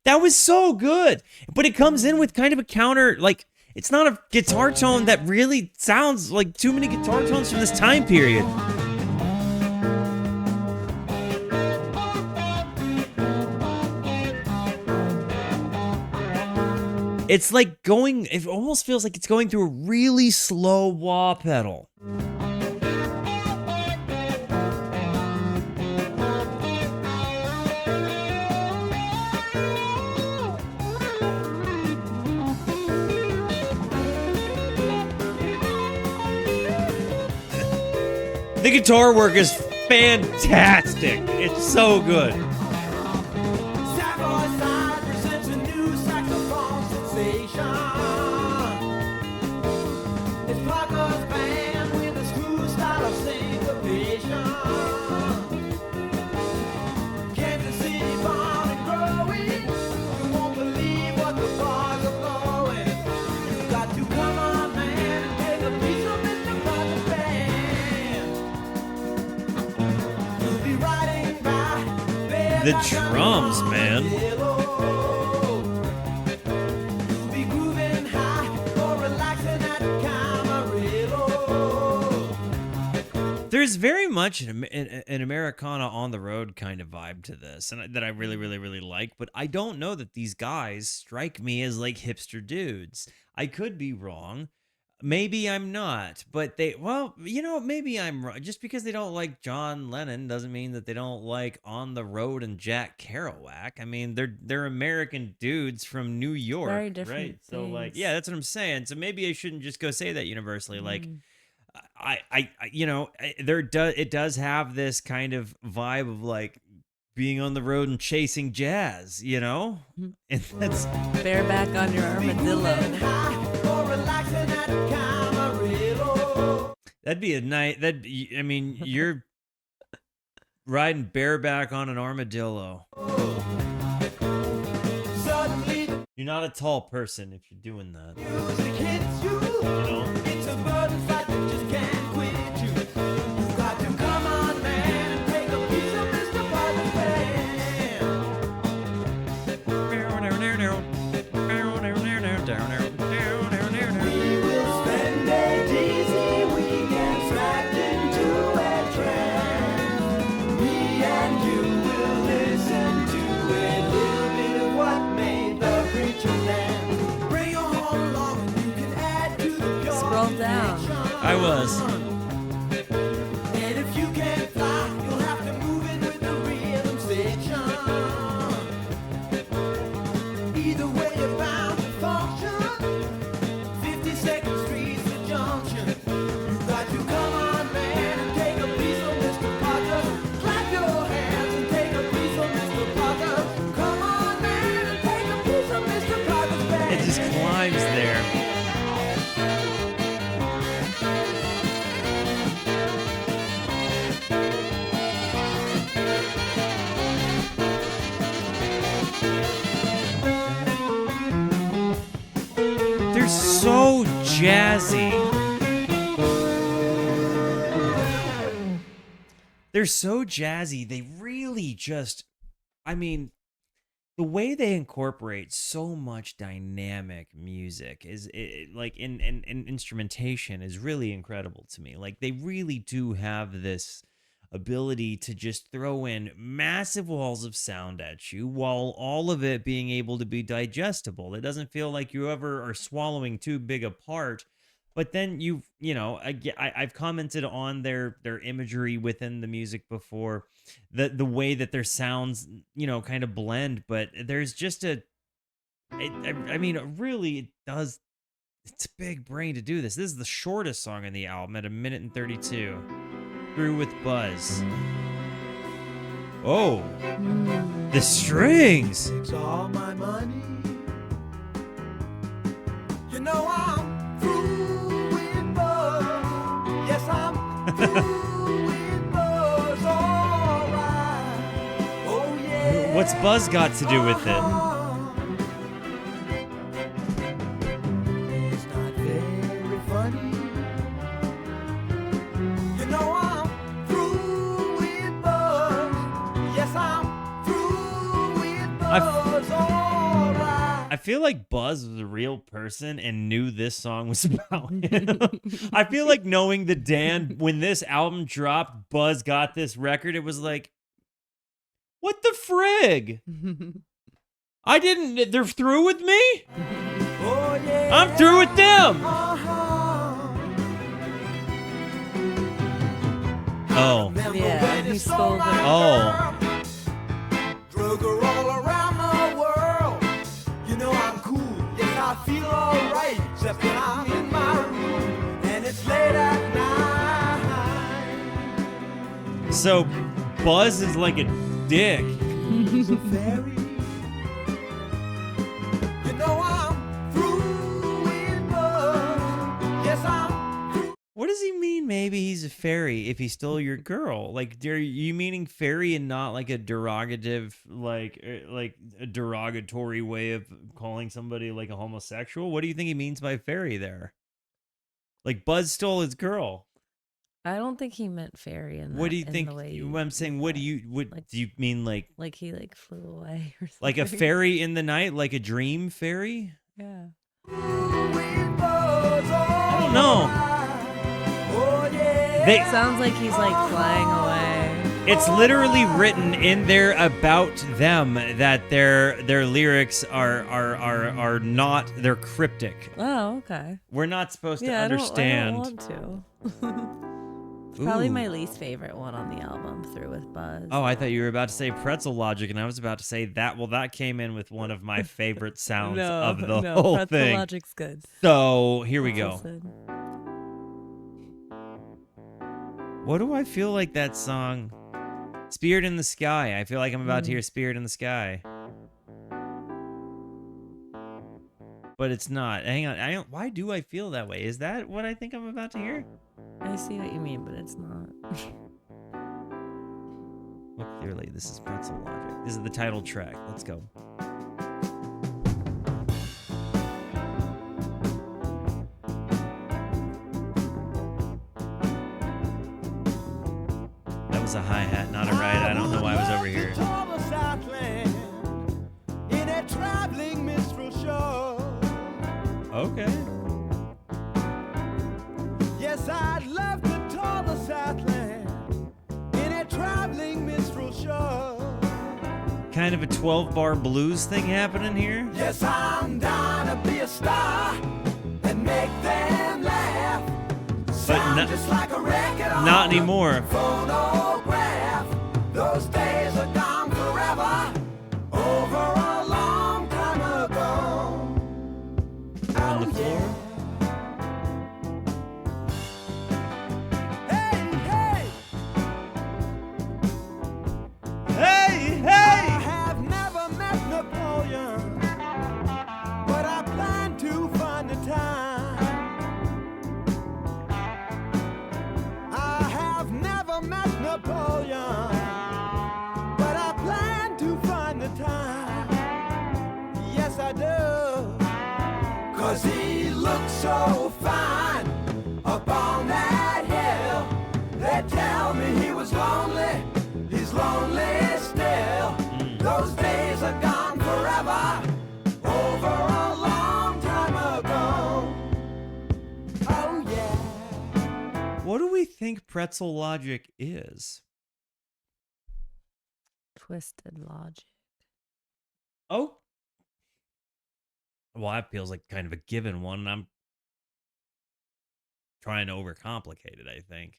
That was so good. But it comes in with kind of a counter, like, it's not a guitar tone that really sounds like too many guitar tones from this time period. It's like going, it almost feels like it's going through a really slow wah pedal. The guitar work is fantastic. It's so good. The drums, man. There's very much an Americana on the road kind of vibe to this, and that I really, really, really like. But I don't know that these guys strike me as like hipster dudes. I could be wrong. Maybe I'm not, but maybe I'm wrong. Just because they don't like John Lennon doesn't mean that they don't like On the Road and Jack Kerouac. I mean, they're American dudes from New York, Very different right? So like, things. yeah, that's what I'm saying. So maybe I shouldn't just go say that universally. Like, it does have this kind of vibe of like being on the road and chasing jazz, you know? And that's Bareback on your armadillo. that'd be a night. I mean, you're riding bareback on an armadillo. You're not a tall person if you're doing that. You know? Scroll down. I was. And if you can't fly, you'll have to move it with the rhythm section. Either way, you're bound to function. 52nd Street's the junction. You got to come on, man, and take a piece of Mr. Parker. Clap your hands and take a piece of Mr. Parker. Come on, man, and take a piece of Mr. Parker's band. It just climbs there. They're so jazzy. They're so jazzy. They really just, I mean, the way they incorporate so much dynamic music is like in instrumentation is really incredible to me. Like they really do have this ability to just throw in massive walls of sound at you while all of it being able to be digestible. It doesn't feel like you ever are swallowing too big a part. But then I've commented on their imagery within the music before, the way that their sounds, kind of blend. But there's just I mean, really, it does. It's big brain to do this. This is the shortest song in the album at 1:32. Through with Buzz. Oh, the strings. Takes all my money. You know I'm through with Buzz. Yes, I'm through with Buzz. All right. Oh yeah. What's Buzz got to do with it? It's not very funny. You know I'm through with Buzz. Yes, I'm through with Buzz. All right. I feel like Buzz was a real person and knew this song was about him. I feel like knowing the Dan, when this album dropped, Buzz got this record, it was like, what the frig? They're through with me? Oh yeah. I'm through with them. Oh. Yeah, he stole the. Oh. Drug her all around the world. You know I'm cool. Yes, I feel alright. Except when I'm in my room and it's late at night. So Buzz is like a dick. He's a fairy. You know I'm through with Buzz. Yes, I'm through. What does he mean? Maybe he's a fairy if he stole your girl. Like, are you meaning fairy and not like a derogative, like a derogatory way of calling somebody like a homosexual? What do you think he means by fairy there? Like Buzz stole his girl. I don't think he meant fairy in that. What do you in think? the way What I'm saying, what do you mean like he flew away or something? like a fairy in the night, like a dream fairy? Yeah. I don't know. It sounds like he's like flying away. It's literally written in there about them that their lyrics are not, they're cryptic. Oh, okay. We're not supposed to Yeah, understand. I don't want to. It's probably my least favorite one on the album, Through with Buzz. Oh, I thought you were about to say Pretzel Logic, and I was about to say that. Well, that came in with one of my favorite sounds of the whole Pretzel thing. Logic's good. So here we Let's go. listen. What do I feel like that song? Spirit in the Sky. I feel like I'm about to hear Spirit in the Sky. But it's not. Hang on. Why do I feel that way? Is that what I think I'm about to hear? I see what you mean, but it's not. Well, clearly, this is Pretzel Logic. This is the title track. Let's go. That was a hi-hat, not a ride. I don't know why I was over here. In a traveling minstrel show. Okay. Yes, I'd love to tour the Southland in a traveling minstrel show. Kind of a 12-bar blues thing happening here. Yes, I'm down to be a star and make them laugh. Sound just like a record on Not anymore. phonograph. Those days are gone forever. Over a long time ago. On the floor. Hey, hey! I have never met Napoleon, but I plan to find the time. I have never met Napoleon, but I plan to find the time. Yes, I do. 'Cause he looks so fine up on that hill. They tell me he was lonely. He's lonely still. Those days are gone forever. Over a long time ago. Oh yeah. What do we think Pretzel Logic is? Twisted Logic. Oh. Well, that feels like kind of a given one. And I'm trying to overcomplicate it, I think.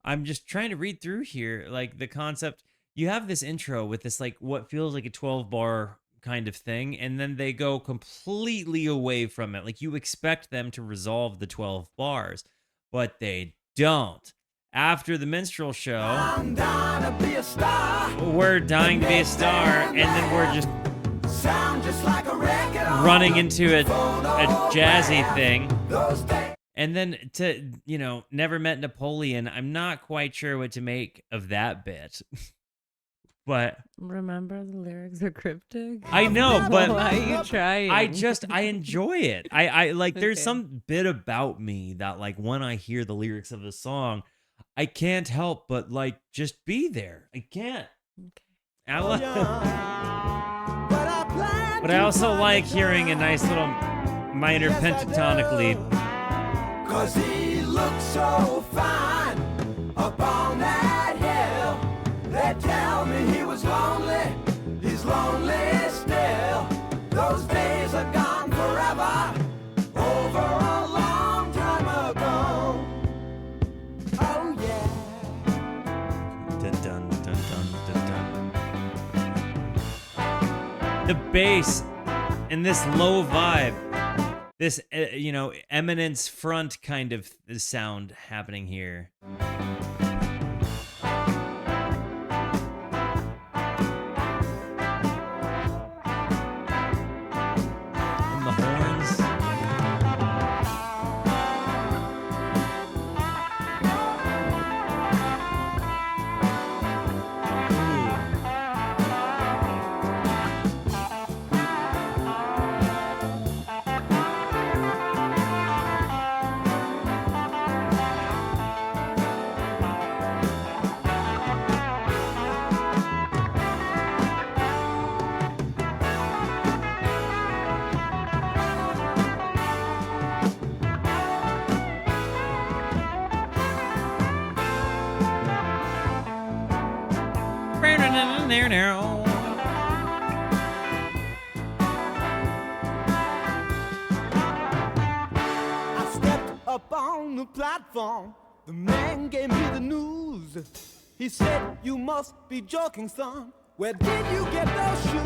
I'm just trying to read through here, like the concept. You have this intro with this, like, what feels like a 12 bar kind of thing, and then they go completely away from it. Like, you expect them to resolve the 12 bars, but they don't. After the minstrel show, I'm dying to be a star. we're dying to be a star, and then we're just Sound just like a record on running into a jazzy thing. those days. And then to, Never Met Napoleon, I'm not quite sure what to make of that bit. But Remember the lyrics are cryptic? I know, but why are you trying? I enjoy it. I like, there's Okay. some bit about me that, like, when I hear the lyrics of the song, I can't help but, like, just be there. I can't. I Oh, li- But But I also like hearing a nice little minor pentatonic lead. 'Cause he looks so fine up on that hill. They tell me he was lonely. He's lonely still. Those days are gone forever. Over a long time ago. Oh yeah. Dun, dun, dun, dun, dun, dun. The bass and this low vibe, this eminence front kind of sound happening here. And the horns. I stepped up on the platform. The man gave me the news. He said, "You must be joking, son. Where did you get those shoes?"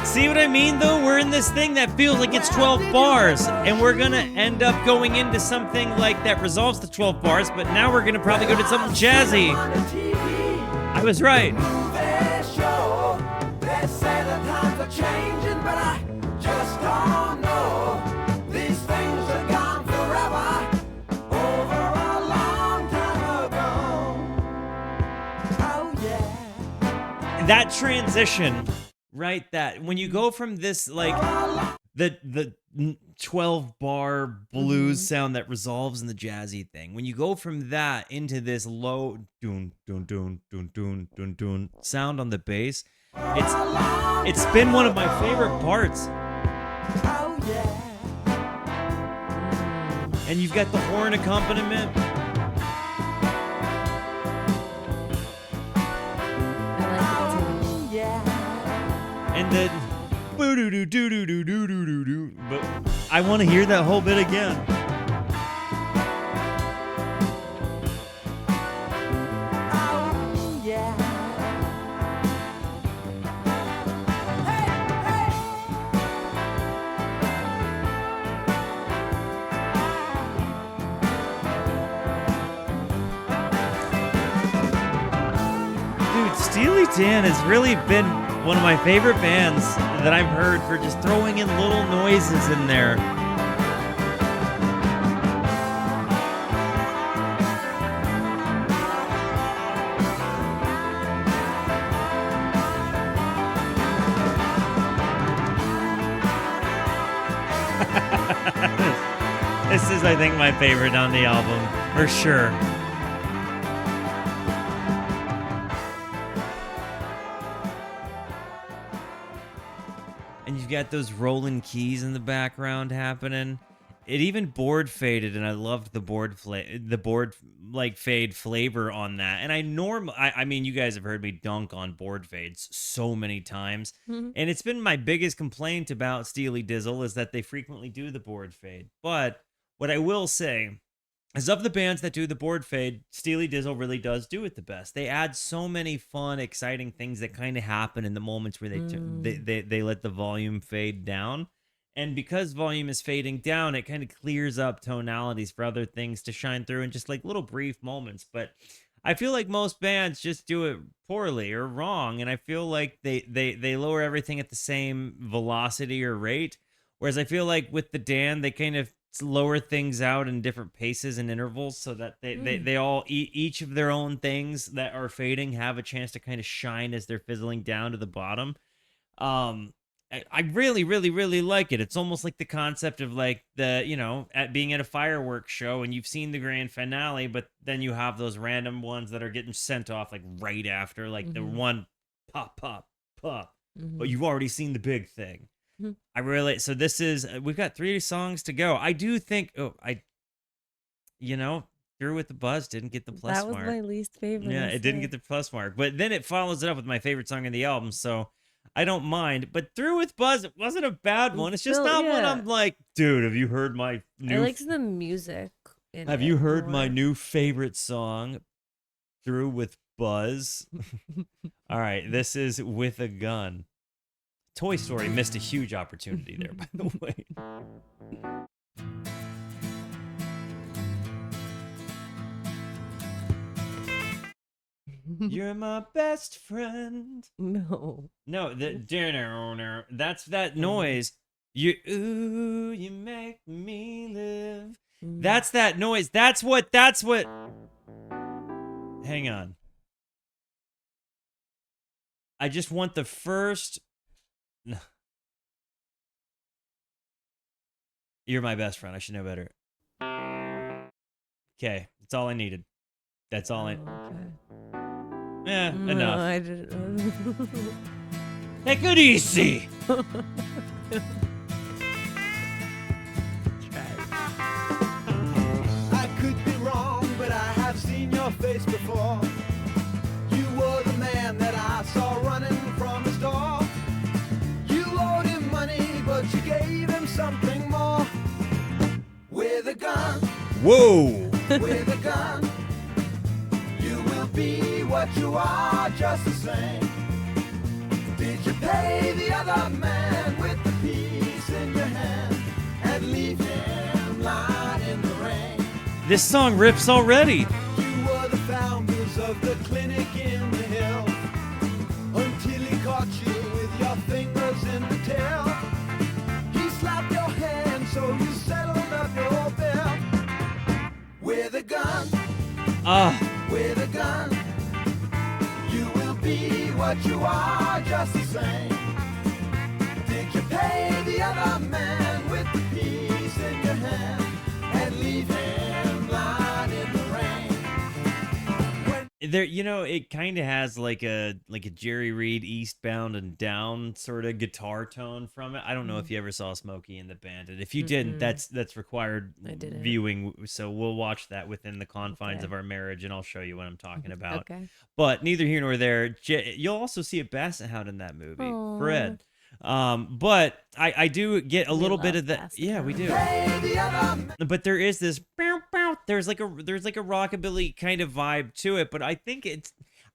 See what I mean, though? We're in this thing that feels like it's 12 bars, and we're gonna end up going into something like that resolves the 12 bars, but now we're gonna probably go to something jazzy. On the TV, I was right. movie show. They say the times are changing, but I just don't know. These things are gone forever. Over a long time ago. Oh yeah. That transition, right? That when you go from this, like, the 12 bar blues sound that resolves in the jazzy thing, when you go from that into this low dun dun dun dun dun dun dun sound on the bass, it's been one of my favorite parts. Oh yeah. And you've got the horn accompaniment. I like it too. Oh yeah. And the boo doo doo doo doo doo doo doo doo doo. But I want to hear that whole bit again. Oh yeah. Hey, hey. Dude, Steely Dan has really been one of my favorite bands that I've heard for just throwing in little noises in there. This is, I think, my favorite on the album, for sure. And you've got those rolling keys in the background happening. it even board faded, and I loved the board like fade flavor on that. And I mean, you guys have heard me dunk on board fades so many times, Mhm. and it's been my biggest complaint about Steely Dizzle is that they frequently do the board fade. But what I will say is, of the bands that do the board fade, Steely Dizzle really does do it the best. They add so many fun, exciting things that kind of happen in the moments where they let the volume fade down. And because volume is fading down, it kind of clears up tonalities for other things to shine through in just like little brief moments. But I feel like most bands just do it poorly or wrong, and I feel like they lower everything at the same velocity or rate. Whereas I feel like with the Dan, they kind of lower things out in different paces and intervals so that they all each of their own things that are fading have a chance to kind of shine as they're fizzling down to the bottom. I really, really, really like it. It's almost like the concept of like at being at a fireworks show and you've seen the grand finale, but then you have those random ones that are getting sent off like right after, like the one pop, pop, pop, but you've already seen the big thing. So this is, we've got 3 songs to go. I do think, Through with the Buzz didn't get the plus That was mark. my least favorite. Yeah, it didn't get the plus mark, but then it follows it up with my favorite song in the album, so I don't mind. But Through with Buzz, it wasn't a bad one. It's just Still, not one yeah. I'm like, dude, have you heard my I liked the music. have you heard my new favorite song, Through with Buzz? All right, this is With a Gun. Toy Story missed a huge opportunity there, by the way. You're my best friend. No. No, that's that noise. You make me live. That's that noise. That's what. Hang on. I just want the first. You're my best friend. I should know better. Okay, that's all I needed. That's all I. Okay. No, Enough. I didn't. Take it easy. I could be wrong, but I have seen your face before. You were the man that I saw running from his door. You owed him money, but you gave him something more. With a gun, Whoa. with a gun, you will be what you are just the same. Did you pay the other man with the piece in your hand and leave him lying in the rain? This song rips already. You were the founders of the clinic in the hill until he caught you with your fingers in the tail. He slapped your hand, so you settled up your bill. With a gun, with a gun, you will be what you are just the same. Did you pay the other man with the piece in your hand and leave him lying in the rain? There, it kind of has like a Jerry Reed Eastbound and Down sort of guitar tone from it. I don't know if you ever saw Smokey and the Bandit. If you didn't, that's required I didn't. viewing. So we'll watch that within the confines Okay. of our marriage, and I'll show you what I'm talking about. Okay. But neither here nor there. You'll also see a basset hound in that movie, Aw. Fred. But I do get a We little bit love of that. basset Yeah, we do. Pay the other man. But there is this there's like a rockabilly kind of vibe to it, but I think it's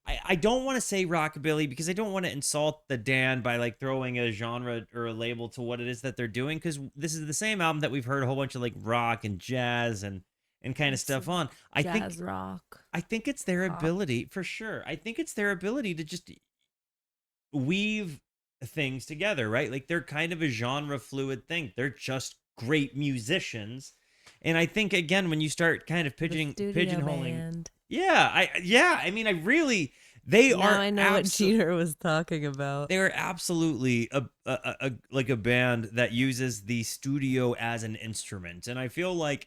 I don't want to say rockabilly because I don't want to insult the Dan by like throwing a genre or a label to what it is that they're doing, because this is the same album that we've heard a whole bunch of like rock and jazz and kind of stuff on. Jazz rock. I think it's their Pop. ability, for sure. I think it's their ability to just weave things together, right? Like they're kind of a genre fluid thing. They're just great musicians. And I think again, when you start kind of The studio pigeonholing, band. I mean, I really, they Now are. I know what Cheater was talking about. They are absolutely like a band that uses the studio as an instrument, and I feel like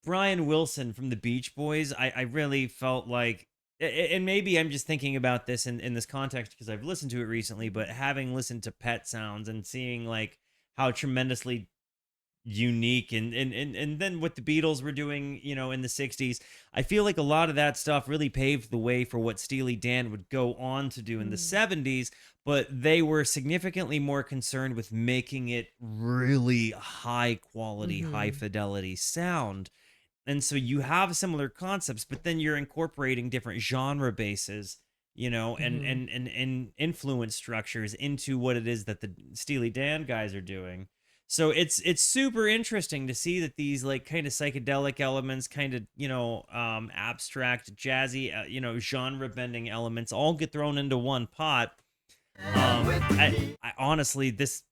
Brian Wilson from the Beach Boys. I really felt like, and maybe I'm just thinking about this in this context because I've listened to it recently, but having listened to Pet Sounds and seeing like how tremendously unique. And then what the Beatles were doing, in the 60s, I feel like a lot of that stuff really paved the way for what Steely Dan would go on to do in the 70s, but they were significantly more concerned with making it really high quality, high fidelity sound. And so you have similar concepts, but then you're incorporating different genre bases, and influence structures into what it is that the Steely Dan guys are doing. So it's super interesting to see that these like kind of psychedelic elements, kind of abstract, jazzy, genre bending elements all get thrown into one pot. I honestly, it's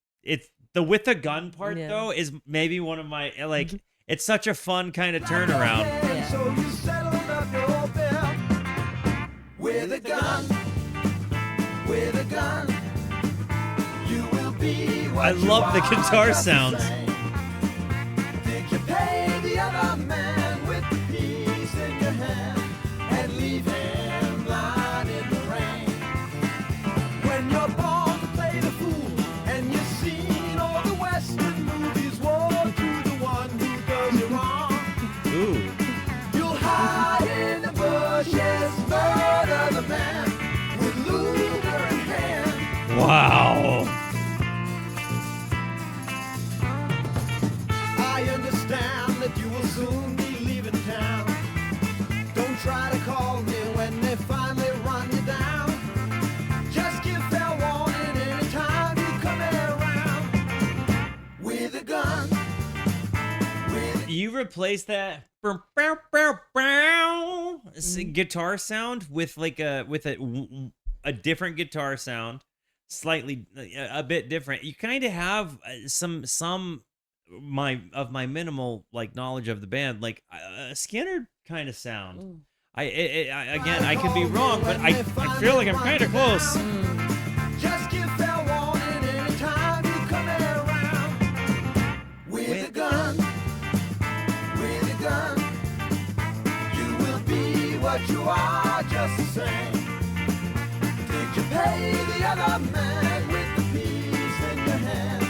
the with a gun part though is maybe one of my like. It's such a fun kind of turnaround. So you settled up your bill with a gun, with a gun. You will be what I love the you guitar are, just sounds. the same. Did you pay the other man with the piece in your hand and leave him blind in the rain? When you're born to play the fool and you've seen all the Western movies, woe to the one who does you wrong. Ooh. You'll hide in the bushes, murder the man with Luger in hand. Wow. I understand that you will soon be leaving town. Don't try to call me when they finally run you down. Just give fair warning anytime you come around with a gun. You replace that guitar sound with like a different guitar sound, slightly a bit different. You kind of have some my minimal like knowledge of the band, like a Skinner kind of sound. Again, I could be wrong, but I feel like I'm kind of close. Just give fair warning anytime you come around with a gun. With a gun, you will be what you are, just the same. Did you pay the other man with the piece in your hand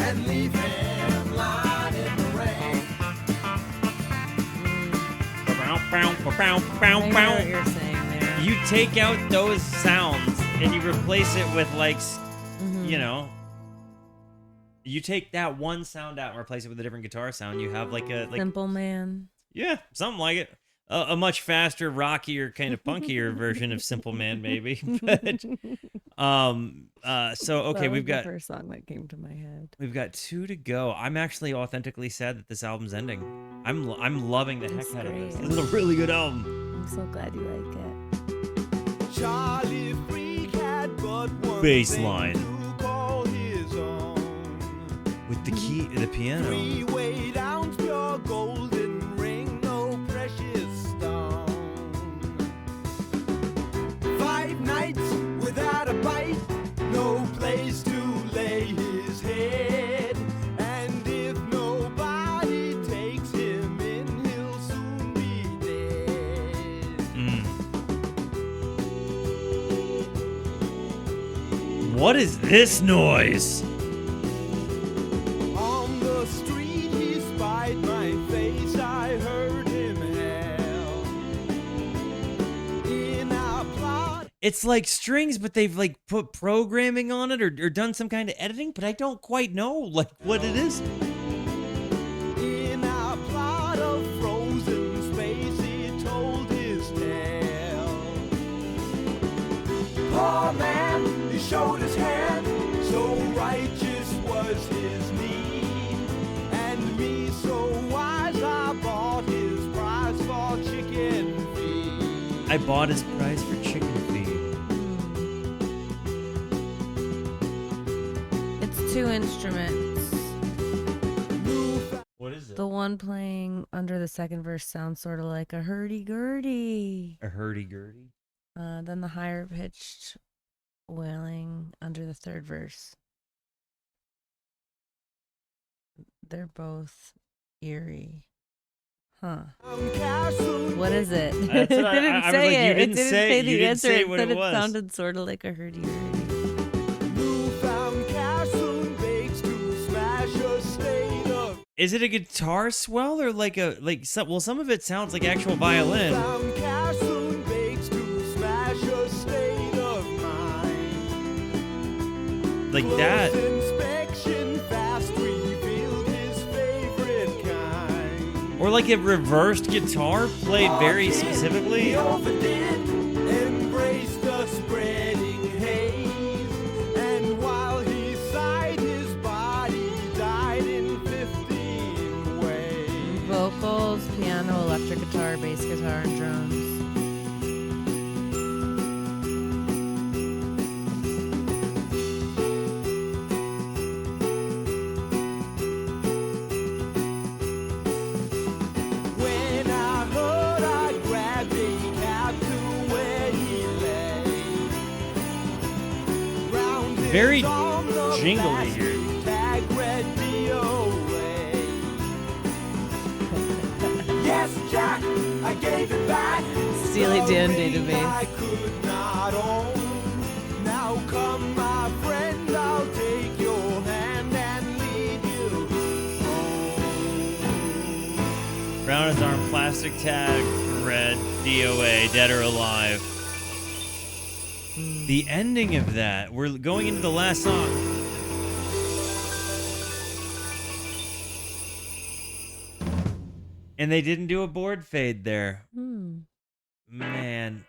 and leave him lying in the rain? I know what you're saying there. You take out those sounds and you replace it with like, you take that one sound out and replace it with a different guitar sound. You have like a Simple Man. yeah, something like it. A much faster, rockier, kind of punkier version of Simple Man, maybe. But so okay, That was we've the got first song that came to my head. 2 to go. I'm actually authentically sad that this album's ending. I'm loving the heck It's out of this. great. This is a really good album. I'm so glad you like it. Charlie Freak had but one Baseline. thing to call his own. With the piano. 3 weight ounce pure golden ring, no precious stone. 5 nights without a bite, no place to lay his head. And if nobody takes him in, he'll soon be dead. What is this noise? On the street he spied my face, I heard him hail. In our plot, It's like strings, but they've like put programming on it or done some kind of editing, but I don't quite know like what it is. in our plot of frozen space, he told his tale. Poor man, he showed his hand, so righteous was his need. And me so wise, I bought his prize for chicken feed. I bought his prize for chicken feed. It's 2 instruments. What is it? The one playing under the second verse sounds sort of like a hurdy-gurdy. A hurdy-gurdy. Then the higher pitched wailing under the third verse. They're both eerie. Huh. What is it? That's It what I- didn't I was say like, you it. didn't It didn't say- say you the didn't answer. say It what said it it was. sounded sort of like a hurdy-gurdy. Is it a guitar swell or some of it sounds like actual violin. Found cash soon bakes to smash a state of mind. Like that. Close inspection fast revealed his favorite kind. Or like a reversed guitar played very specifically. He overdid, embraced the spreading haze, and while he sighed, his body died in 15 ways. Vocals, piano, electric guitar, bass guitar, and drums. When I heard, I grabbed a cab to where he lay. Round his Very arm, the jingly here. plastic tag read DOA. Yes, Jack, I gave it back. Steely The Dan ring database. I could not own. Now come, my friend, I'll take your hand and lead you home. Round his arm, plastic tag, red, DOA, dead or alive. The ending of that, we're going into the last song. And they didn't do a board fade there. Man,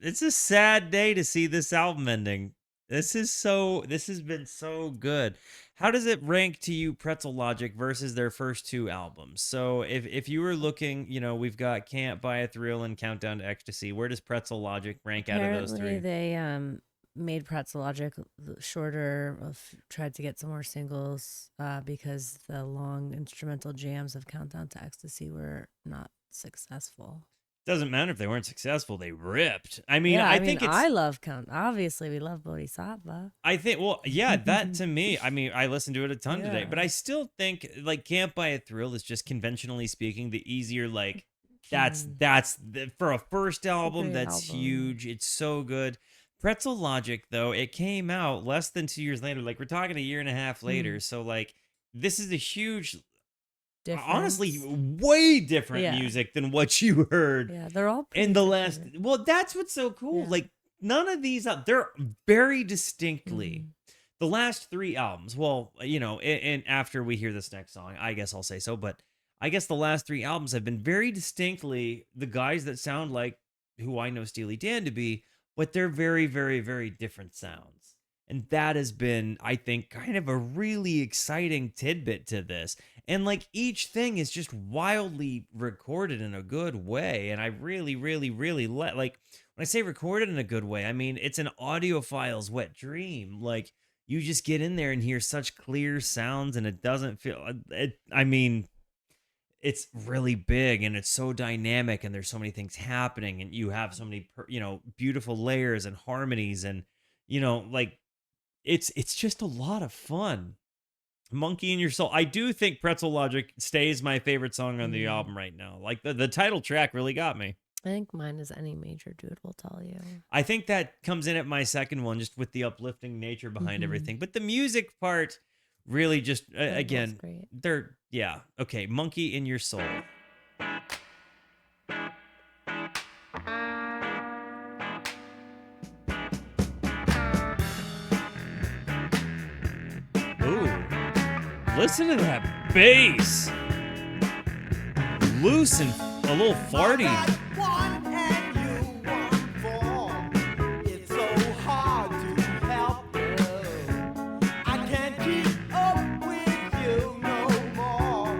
it's a sad day to see this album ending. This has been so good. How does it rank to you, Pretzel Logic, versus their first two albums? So if you were looking, we've got Can't Buy a Thrill and Countdown to Ecstasy. Where does Pretzel Logic rank out of those Apparently, three? they made Pretzel Logic shorter. Tried to get some more singles because the long instrumental jams of Countdown to Ecstasy were not successful. Doesn't matter if they weren't successful, they ripped. I mean, I think it's I love Obviously, we love Bodhisattva. I think, well, yeah, that to me, I mean, I listened to it a ton today, Yeah. but I still think like Can't Buy a Thrill is just conventionally speaking the easier, like for a first album, great that's album. huge. It's so good. Pretzel Logic, though, it came out less than 2 years later. Like we're talking a year and a half later. So like this is a huge, honestly, Difference. way different Yeah. music than what you heard Yeah, they're all in the pretty last. different. Well, that's what's so cool. Yeah. Like none of these, they're very distinctly the last three albums. Well, and after we hear this next song, I guess I'll say so. But I guess the last three albums have been very distinctly the guys that sound like who I know Steely Dan to be, but they're very, very, very different sounds. And that has been, I think, kind of a really exciting tidbit to this. And like each thing is just wildly recorded in a good way. And I really, really, really like when I say recorded in a good way, I mean it's an audiophile's wet dream. Like you just get in there and hear such clear sounds, and it doesn't feel. I mean, it's really big and it's so dynamic, and there's so many things happening, and you have so many beautiful layers and harmonies, and like it's just a lot of fun. Monkey in Your Soul. I do think Pretzel Logic stays my favorite song on the album right now. Like the title track really got me. I think mine is Any Major Dude Will Tell You. I think that comes in at my second one, just with the uplifting nature behind everything. But the music part really just, again, great. Okay, Monkey in Your Soul. Ooh, listen to that bass. Loose and a little farty. One and you want four. It's so hard to help you. I can't keep up with you no more.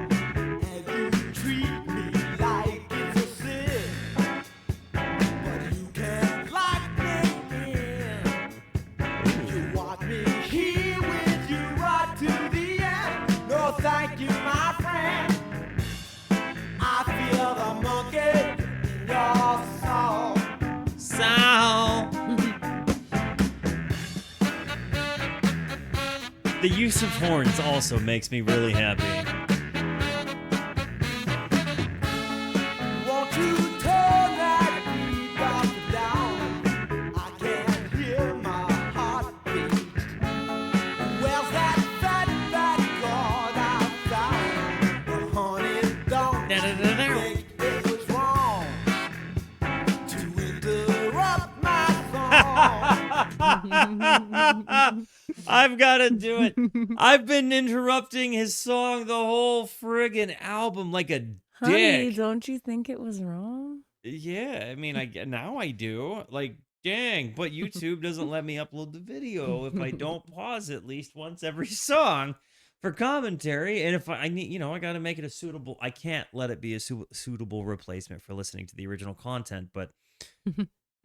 And you treat me like it's a sin. But you can't lock me in. You want me here with you right to the end. No, thank you, my friend. I feel the monkey in your soul. The use of horns also makes me really happy. Won't you turn that beat up down? I can't hear my heartbeat. Where's that chord I found? I've got to do it. I've been interrupting his song the whole friggin' album like a Honey, dick. don't you think it was wrong? Yeah, I mean, now I do. Like, dang, but YouTube doesn't let me upload the video if I don't pause at least once every song for commentary. And if I need, I got to make it a suitable. I can't let it be a suitable replacement for listening to the original content. But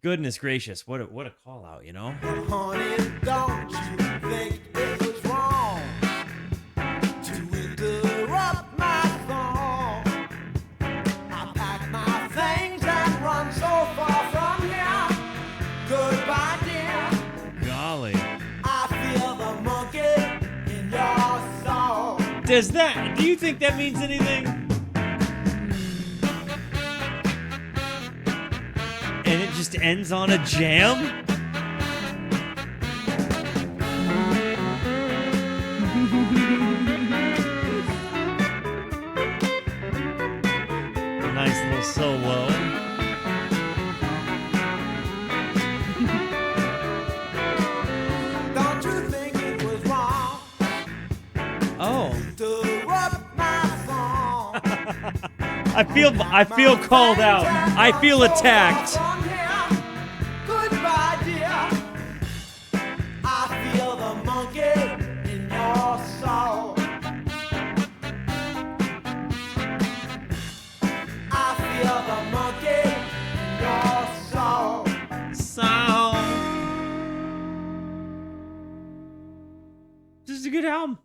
goodness gracious, what a call out, Honey, don't you think it was wrong to interrupt my song? I packed my things and run so far from here. Goodbye, dear. Golly, I feel the monkey in your soul. do you think that means anything? And it just ends on a jam? Nice little solo. Don't you think it was wrong Oh. to interrupt my song? I feel called out. I feel attacked. Goodbye, dear. I feel the monkey in your soul. I feel the monkey in your soul. So this is a good album.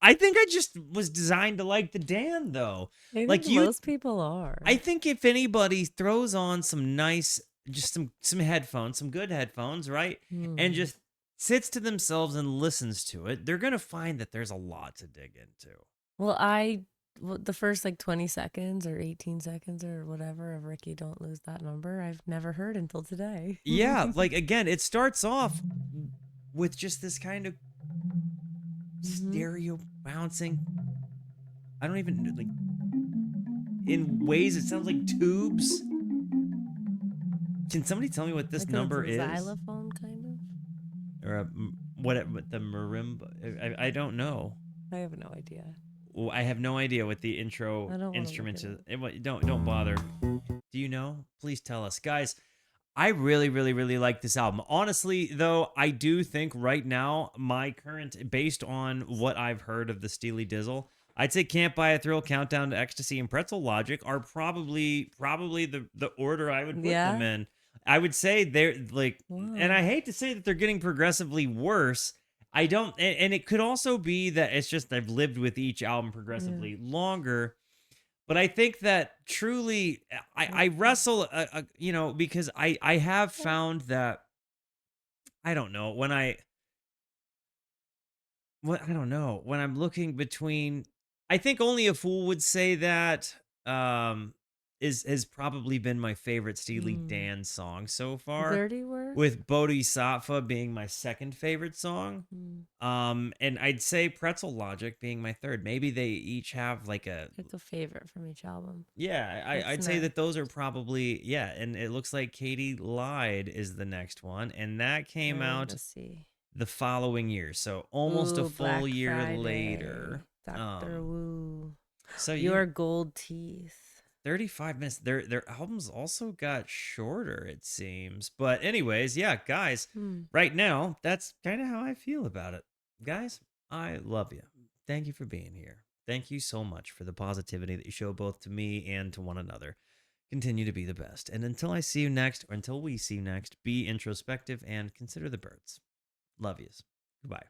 I think I just was designed to like the Dan though. I Like think most people are. I think if anybody throws on some nice, just some headphones, some good headphones, right? And just sits to themselves and listens to it, they're going to find that there's a lot to dig into. Well, the first like 20 seconds or 18 seconds or whatever of Rikki Don't Lose That Number, I've never heard until today. Yeah, like again, it starts off with just this kind of stereo bouncing. I don't even like. In ways, it sounds like tubes. Can somebody tell me what this Like number a is? xylophone kind of? Or what the marimba? I don't know. I have no idea. Well, I have no idea what the I intro don't wanna instrument look is. Don't bother. Do you know? Please tell us, guys. I really, really, really like this album. Honestly, though, I do think right now my current, based on what I've heard of the Steely Dizzle, I'd say Can't Buy a Thrill, Countdown to Ecstasy, and Pretzel Logic are probably the order I would put them in. I would say they're like, and I hate to say that they're getting progressively worse. I don't, and it could also be that it's just I've lived with each album progressively longer. But I think that truly, I wrestle, because I have found that, I don't know, when I don't know, when I'm looking between, I think Only a Fool would say that has probably been my favorite Steely Dan song so far. Dirty Work? With Bodhisattva being my second favorite song. And I'd say Pretzel Logic being my third. Maybe they each have like a favorite from each album. Yeah, I'd say that those are probably, and it looks like Katie Lied is the next one, and that came out the following year, so almost a full Black year Friday, later. Dr. Wu. So Your Gold Teeth. 35 minutes. Their albums also got shorter, it seems. But anyways, yeah, guys, right now, that's kind of how I feel about it. Guys, I love you. Thank you for being here. Thank you so much for the positivity that you show both to me and to one another. Continue to be the best. And until I see you next, or until we see you next, be introspective and consider the birds. Love yous. Goodbye.